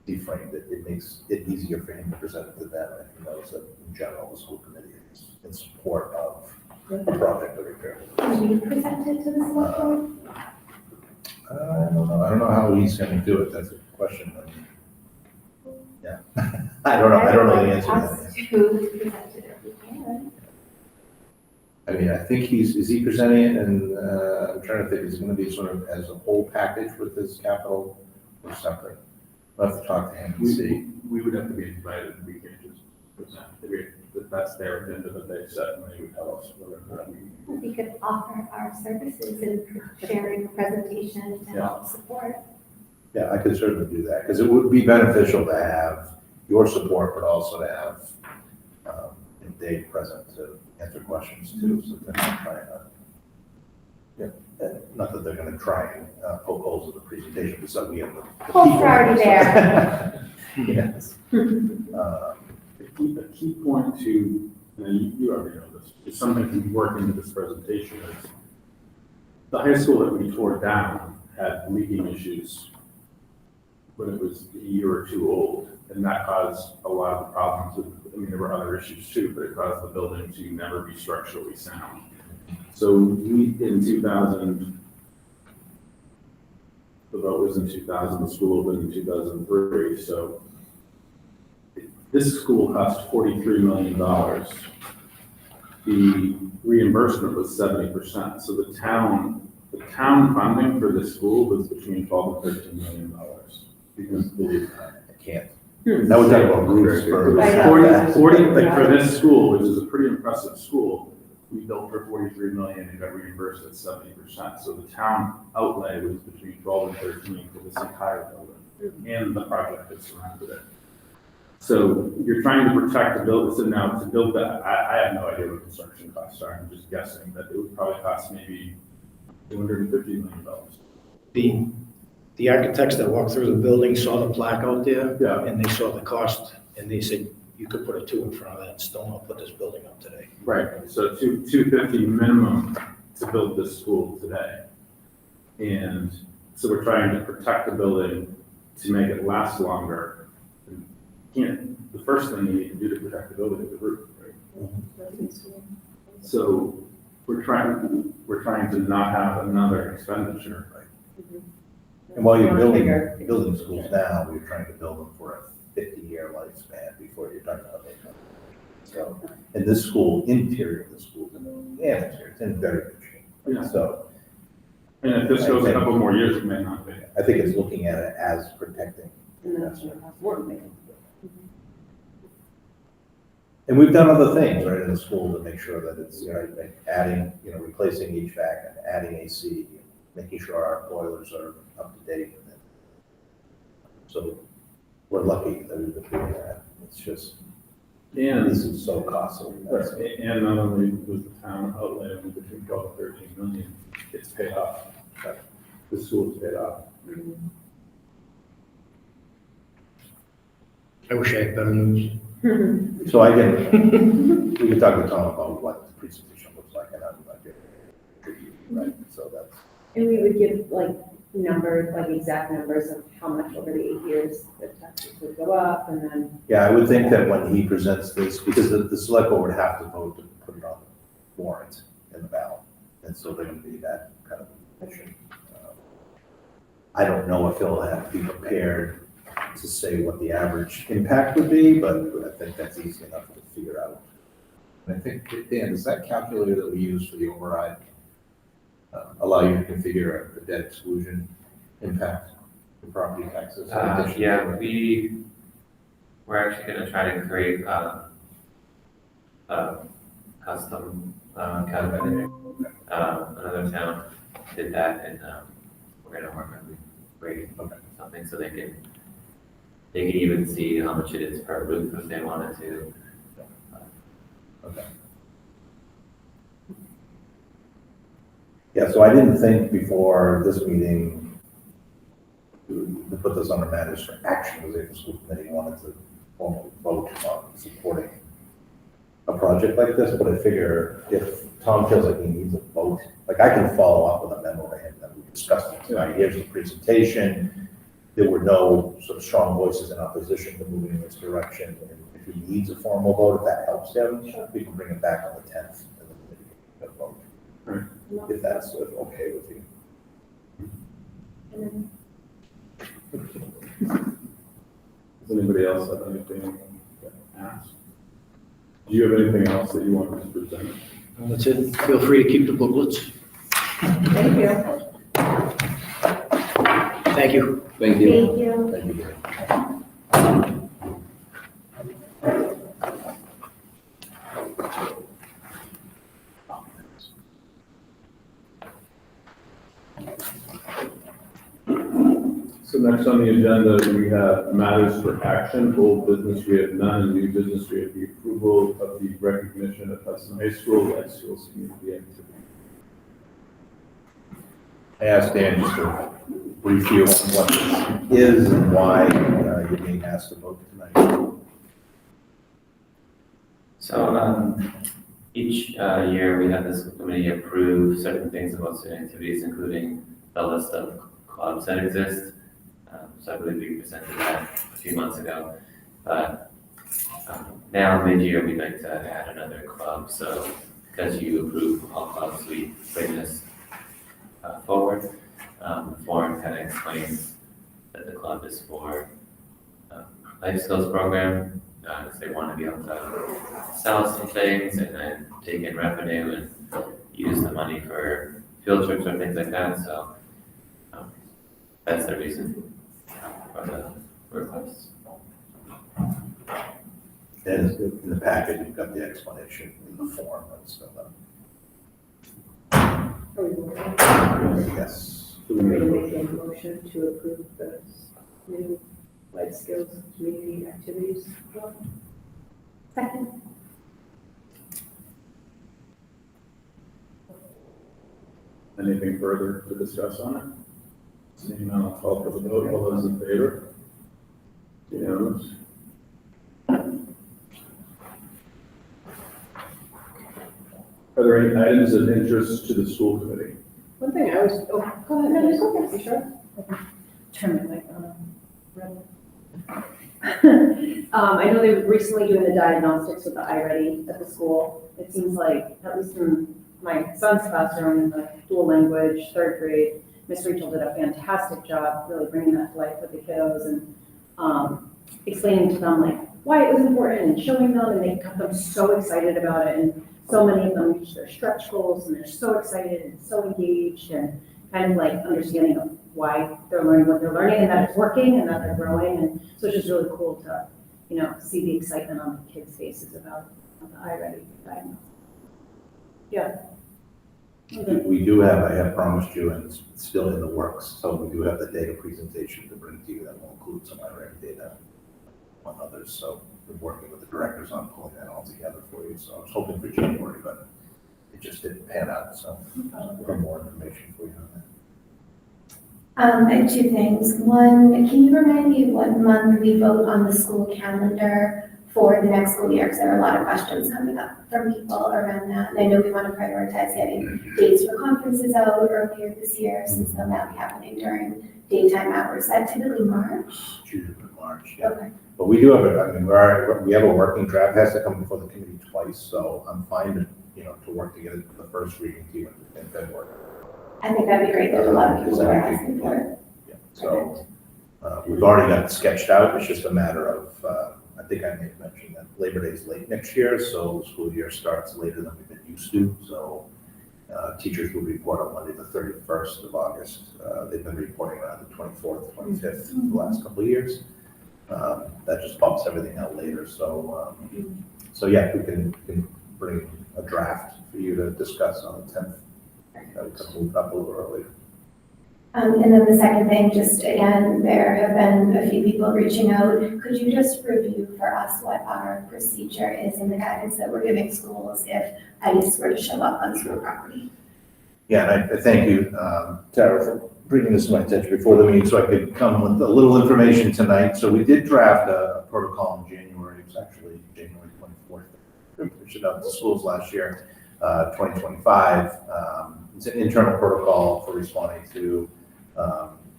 he framed it, it makes it easier for him to present it to them, and he knows that in general, the school committee is in support of a project of repair. Can we present it to the select board? I don't know how he's gonna do it, that's a question. Yeah, I don't know the answer to Us that. to present it if we can. I mean, I think is he presenting it, and I'm trying to think, is it gonna be sort of as a whole package with his capital or separate? I'll have to talk to him and see. We would have to be invited, we can't just present. That's their agenda that they set, and they would tell us whatever. We could offer our services in sharing a presentation to help support. Yeah, I could certainly do that, because it would be beneficial to have your support, but also to have Dave present to answer questions too, so they're not trying to, not that they're gonna try and poke holes in the presentation, but so we have the Holes people. are already there. Yes. A key point to, and you already know this, is something to work into this presentation is the high school that we tore down had leaking issues when it was a year or two old, and that caused a lot of the problems with, there were other issues too, but it caused the building to never be structurally sound. So we, in 2000, the vote was in 2000, the school opened in 2003, so this school cost $43 million. The reimbursement was 70%. So the town funding for this school was between $12 and $13 million. Because I can't. Now we're talking about roofs for. I know. 40, like for this school, which is a pretty impressive school, we built for $43 million and got reimbursed at 70%. So the town outlay was between 12 and 13 for this entire building and the project that surrounded it. So you're trying to protect the building. So now to build that, I have no idea what construction costs are. I'm just guessing that it would probably cost maybe $250 million. The architects that walked through the building saw the plaque out there. Yeah. And they saw the cost, and they said, you could put a 2 in front of that stone, I'll put this building up today. Right. So $250 minimum to build this school today. And so we're trying to protect the building to make it last longer. The first thing you need to do to protect the building is the roof, right? So we're trying to not have another expenditure. And while you're building schools now, you're trying to build them for a 50-year lifespan before you're talking about income. So, and this school, interior of the school, it's in very good shape. Yeah. So And if this goes a couple more years, it may not be. I think it's looking at it as protecting. And that's what has work making. And we've done other things, right, in the school to make sure that it's, like adding, replacing HVAC and adding AC, making sure our boilers are up to date. So we're lucky that we've been doing that. It's just, And this is so costly. And not only was the town outlay only between 12 and 13 million, it's paid off. The school's paid off. I wish I had better news. So we can talk with Tom about what the presentation looks like, and I'm not getting it, right? So that's. And we would give like numbers, like exact numbers of how much over the 8 years the taxes would go up, and then. Yeah, I would think that when he presents this, because the select board would have to vote to put it on the warrant in the ballot, and so they're going to be that kind of mission. I don't know if he'll have to be prepared to say what the average impact would be, but I think that's easy enough to figure out. And I think, Dan, is that calculator that we use for the override allow you to configure a debt exclusion impact? the property taxes? Yeah, we're actually gonna try to create a custom calculator. Another town did that, and we're gonna work on creating something so they can even see how much it is per roof if they wanted to. Okay. Yeah, so I didn't think before this meeting to put this under matters for action, because the school committee wanted to formally vote on supporting a project like this, but I figure if Tom feels like he needs a vote, like I can follow up with a memo to him that we discussed it tonight. Here's the presentation. There were no sort of strong voices in opposition to moving in this direction. And if he needs a formal vote, if that helps him, we can bring it back on the 10th and then we can vote. Right. If that's okay with you. Does anybody else have anything to ask? Do you have anything else that you want to present? That's it. Feel free to keep the booklets. Thank you. Thank you. Thank you. Thank you. Thank you. So next on the agenda, we have matters for action. Old business, we have none, and new business, we have the approval of the recognition of Hudson High School as schools community activity. I asked Dan just to brief you on what this is and why you're being asked to vote tonight. So each year we have the school committee approve certain things about student activities, including the list of clubs that exist. So I believe we presented that a few months ago. But now mid-year we'd like to add another club. So because you approve all clubs, we bring this forward. The form kind of explains that the club is for life skills program. Because they want to be able to sell some things and then take in revenue and use the money for field trips or things like that. So that's the reason for the request. And in the packet, you've got the explanation in the form and stuff. Yes. We're going to make a motion to approve the new life skills community activities. Second. Anything further to discuss on it? Seeing none, I'll call for the vote. All those in favor? Unanimous. Are there any items of interest to the school committee? One thing I was, go ahead. No, just go ahead. You sure? Okay. Turn my mic on. I know they were recently doing the diagnostics with the iReady at the school. It seems like, at least in my son's classroom, in the dual language, third grade, Miss Rachel did a fantastic job really bringing that to life with the kiddos and explaining to them like why it was important and showing them, and they got them so excited about it. And so many of them reach their stretch goals and they're so excited and so engaged and kind of like understanding of why they're learning what they're learning and that it's working and that they're growing. And so it's just really cool to, see the excitement on the kids' faces about the iReady diagnosis. Yeah. We do have, I have promised you, and it's still in the works, so we do have the data presentation to bring to you that will include some iReady data on others. So we're working with the directors on pulling that all together for you. So I was hoping for January, but it just didn't pan out. So we'll have more information for you on that. I have two things. One, can you remind me what month we vote on the school calendar for the next school year? Because there are a lot of questions coming up from people around that. And I know we want to prioritize getting dates for conferences out earlier this year, since they'll now be happening during daytime hours. Is that typically March? June and March, yeah. Okay. But we do have we have a working draft, has to come before the committee twice, so I'm fine to work to get it to the first reading team in February. I think that'd be great. There's a lot of people who are asking for it. Yeah. So we've already got it sketched out. It's just a matter of, I think I may have mentioned that Labor Day is late next year, so the school year starts later than we've been used to. So Teachers will report on Monday, the 31st of August. They've been reporting around the 24th, 25th the last couple of years. That just bumps everything out later. So yeah, we can bring a draft for you to discuss on the 10th. That we can move up a little earlier. And then the second thing, just again, there have been a few people reaching out. Could you just review for us what our procedure is in the guidance that we're giving schools if ICE were to show up on school property? Yeah, and I thank you, Tara, for bringing this to my attention before the meeting so I could come with a little information tonight. So we did draft a protocol in January. It was actually January 24th. We pushed it out to schools last year, 2025. It's an internal protocol for responding to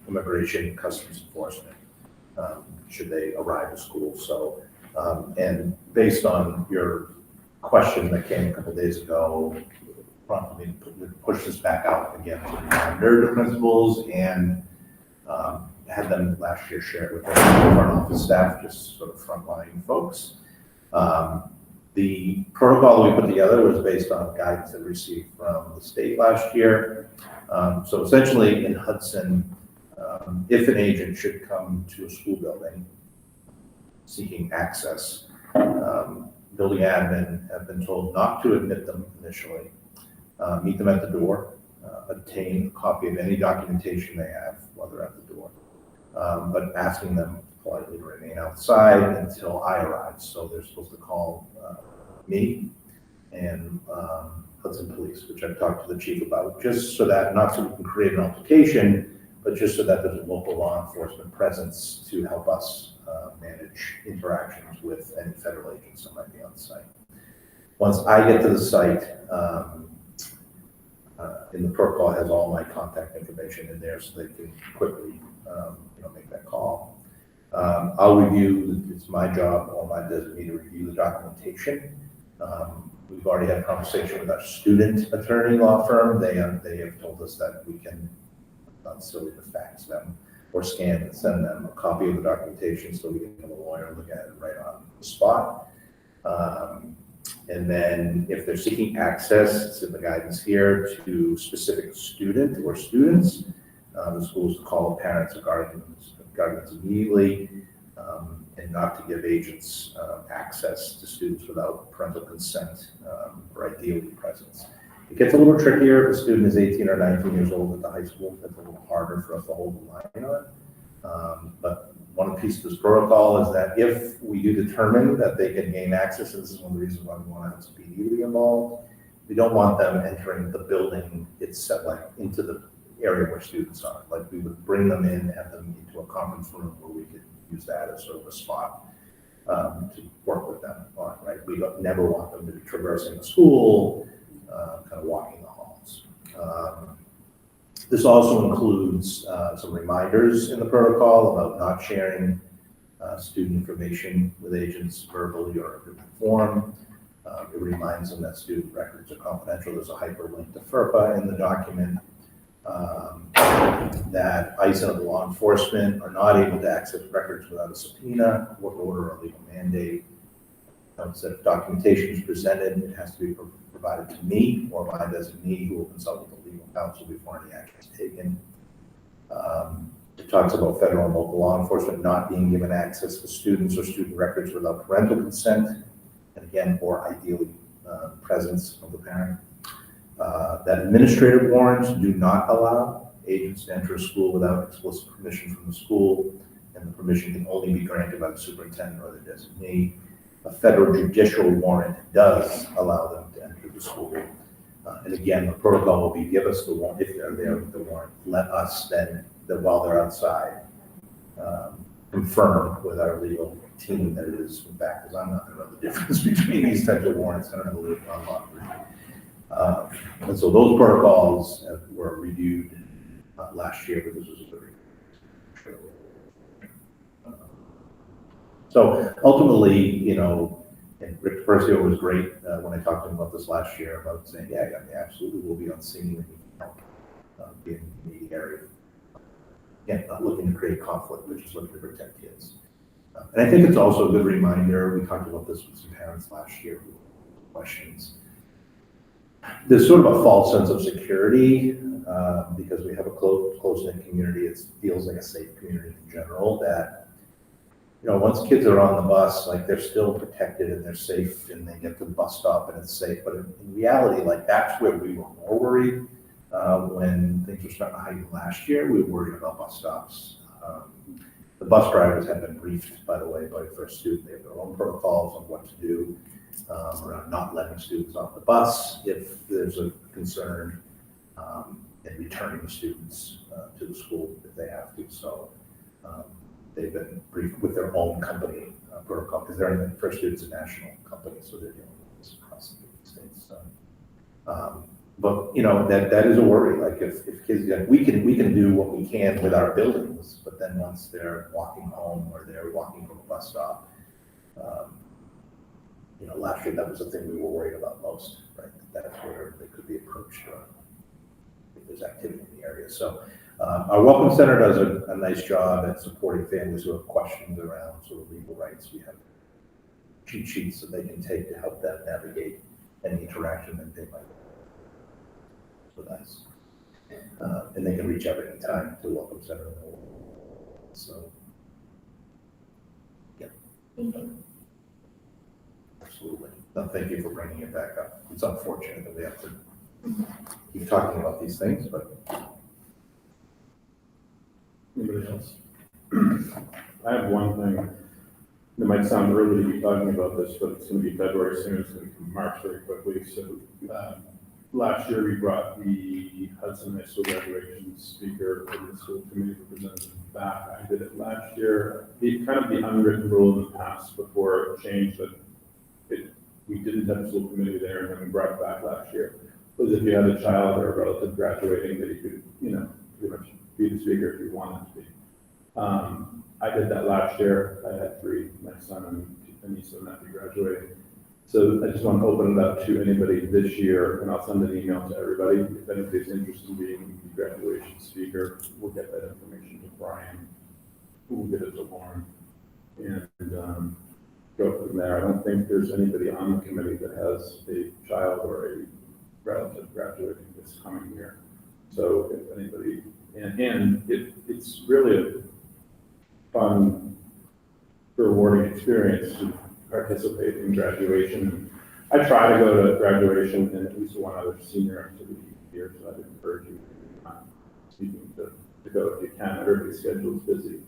immigration, customs enforcement, should they arrive at school. So, and based on your question that came a couple of days ago, prompted me to push this back out again to reminder to principals and had them last year share it with their front office staff, just sort of frontline folks. The protocol we put together was based on guidance that we received from the state last year. So essentially in Hudson, if an agent should come to a school building seeking access, building admin have been told not to admit them initially, meet them at the door, obtain a copy of any documentation they have while they're at the door, but asking them politely to remain outside until I arrive. So they're supposed to call me and Hudson Police, which I've talked to the chief about, just so that, not so we can create an altercation, but just so that there's a local law enforcement presence to help us manage interactions with any federal agents that might be on site. Once I get to the site, and the protocol has all my contact information in there so they can quickly make that call. I'll review, it's my job or my designee to review the documentation. We've already had a conversation with our student attorney law firm. They have told us that we can, not silly to fax them or scan and send them a copy of the documentation so we can have a lawyer look at it right on the spot. And then if they're seeking access, it's in the guidance here, to specific student or students, the schools call parents or guardians immediately, and not to give agents access to students without parental consent or ideally presence. It gets a little trickier if a student is 18 or 19 years old at the high school. It's a little harder for us to hold the line on it. But one piece of this protocol is that if we do determine that they can gain access, and this is one of the reasons why we want to have speedy to be involved, we don't want them entering the building itself, like into the area where students are. Like we would bring them in, have them into a conference room where we could use that as sort of a spot to work with them on, right? We never want them to be traversing the school, kind of walking the halls. This also includes some reminders in the protocol about not sharing student information with agents verbally or in written form. It reminds them that student records are confidential. There's a hyperlink to FERPA in the document. That ICE and law enforcement are not able to access records without a subpoena, court order, or legal mandate. Instead of documentation is presented, it has to be provided to me or my designee, who will consult with the legal counsel before any action is taken. It talks about federal and local law enforcement not being given access to students or student records without parental consent, and again, or ideally presence of the parent. That administrative warrants do not allow agents to enter a school without explicit permission from the school, and the permission can only be granted by the superintendent or the designee. A federal judicial warrant does allow them to enter the school. And again, the protocol will be give us the warrant, if they're there with the warrant, let us then, while they're outside, confirm with our legal team that it is in fact, because I'm not going to know the difference between these types of warrants. I don't know the unlock. And so those protocols were reviewed last year, but this was a very so ultimately, and Rick Percio was great when I talked to him about this last year about saying, yeah, absolutely, we'll be on scene and we can help be in the area. Again, not looking to create conflict, but just looking to protect kids. And I think it's also a good reminder, we talked about this with some parents last year with questions. there's sort of a false sense of security, because we have a close-knit community. It feels like a safe community in general, that, once kids are on the bus, like, they're still protected and they're safe and they get to the bus stop and it's safe. But in reality, like, that's where we were more worried. When things were starting to heighten last year, we were worried about bus stops. The bus drivers have been briefed, by the way, by the first student. They have their own protocols on what to do around not letting students off the bus if there's a concern, and returning students to the school if they have to. So they've been briefed with their own company protocol, because they're in the First Student's a national company, so they're dealing with this across the states. So, but that is a worry. Like, if kids, we can do what we can with our buildings, but then once they're walking home or they're walking from a bus stop, last year that was the thing we were worried about most, right? That's where they could be approached if there's activity in the area. So our Welcome Center does a nice job at supporting families who have questions around sort of legal rights. We have cheat sheets that they can take to help them navigate any interaction that they might have with us. And they can reach out anytime to Welcome Center. So, yeah. Thank you. Absolutely. No, thank you for bringing it back up. It's unfortunate that we have to keep talking about these things, but. Anybody else? I have one thing. It might sound early to be talking about this, but it's going to be February soon. It's going to come March very quickly. So last year we brought the Hudson High School graduation speaker for the school committee representative back. I did it last year. Kind of the unwritten rule in the past before it changed that we didn't have a school committee there, and then we brought it back last year. Was if you had a child or a relative graduating, that you could, pretty much be the speaker if you wanted to be. I did that last year. I had 3, my son and a niece and nephew graduating. So I just want to open it up to anybody this year, and I'll send an email to everybody. If anybody's interested in being the graduation speaker, we'll get that information to Brian. We'll get it to Lauren, and go from there. I don't think there's anybody on the committee that has a child or a relative graduating this coming year. So if anybody, and it's really a fun, rewarding experience to participate in graduation. I try to go to graduation and at least one other senior activity here, so I'd encourage you to go if you can. Everybody's schedule is busy.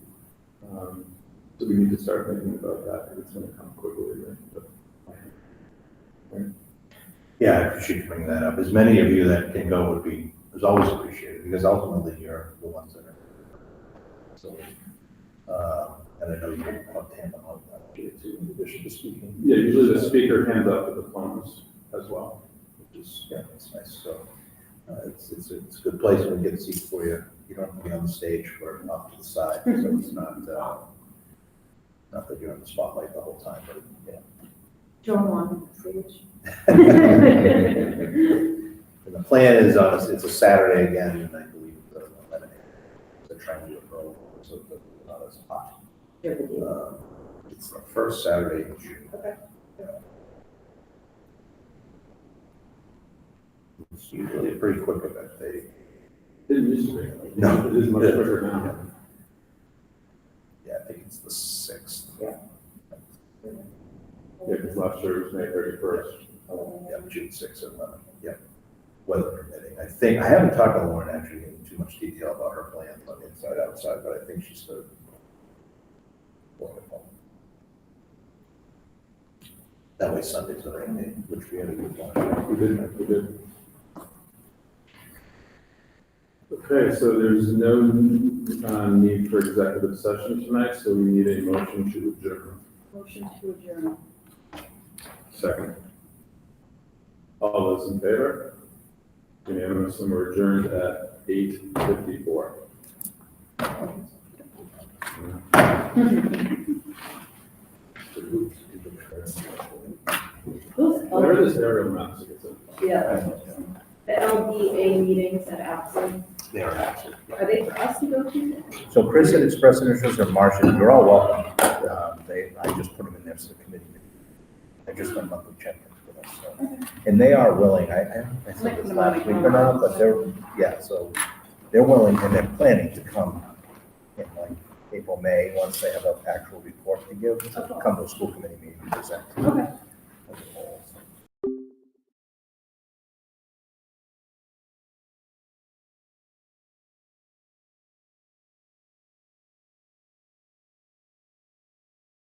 So we need to start thinking about that, if it's going to come quickly, right? Yeah, I appreciate you bringing that up. As many of you that can go is always appreciated, because ultimately you're the ones that are. So, and I know you have hand on that too, in addition to speaking. Yeah, usually the speaker hands out the diplomas as well, which is, It's nice. So it's a good place when we get seats for you. You don't have to be on the stage or off to the side, so it's not that you're in the spotlight the whole time, but yeah. Joan on the stage. And the plan is it's a Saturday again, and I believe the 11 a.m. They're trying to do it early, so it's not as hot. It's the first Saturday in June. Okay. It's usually a pretty quick event. it used to be. No. It is much quicker now. Yeah, I think it's the 6th. Yeah, because last year was May 31st. Yeah, June 6th and 11th. Yeah, weather permitting. I haven't talked to Lauren actually in too much detail about her plans on inside outside, but I think she's still wonderful. That way Sunday's the rain day, which we had a good one. We did. Okay, so there's no need for executive session tonight, so we need a motion to adjourn. Motion to adjourn. Second. All those in favor? Unanimous, and we're adjourned at 8:54. Where does aerial maps get in? Yeah. The LDA meetings at Absent, They are absent. are they for us to go to? So Chris had expressed interest, and Marcia, you're all welcome. I just put them in there for the committee. I just went up and checked. with us. So. And they are willing, I don't know if I said this last week or not, but so they're willing and they're planning to come in like April, May, once they have an actual report to give, to come to a school committee meeting and present. Okay.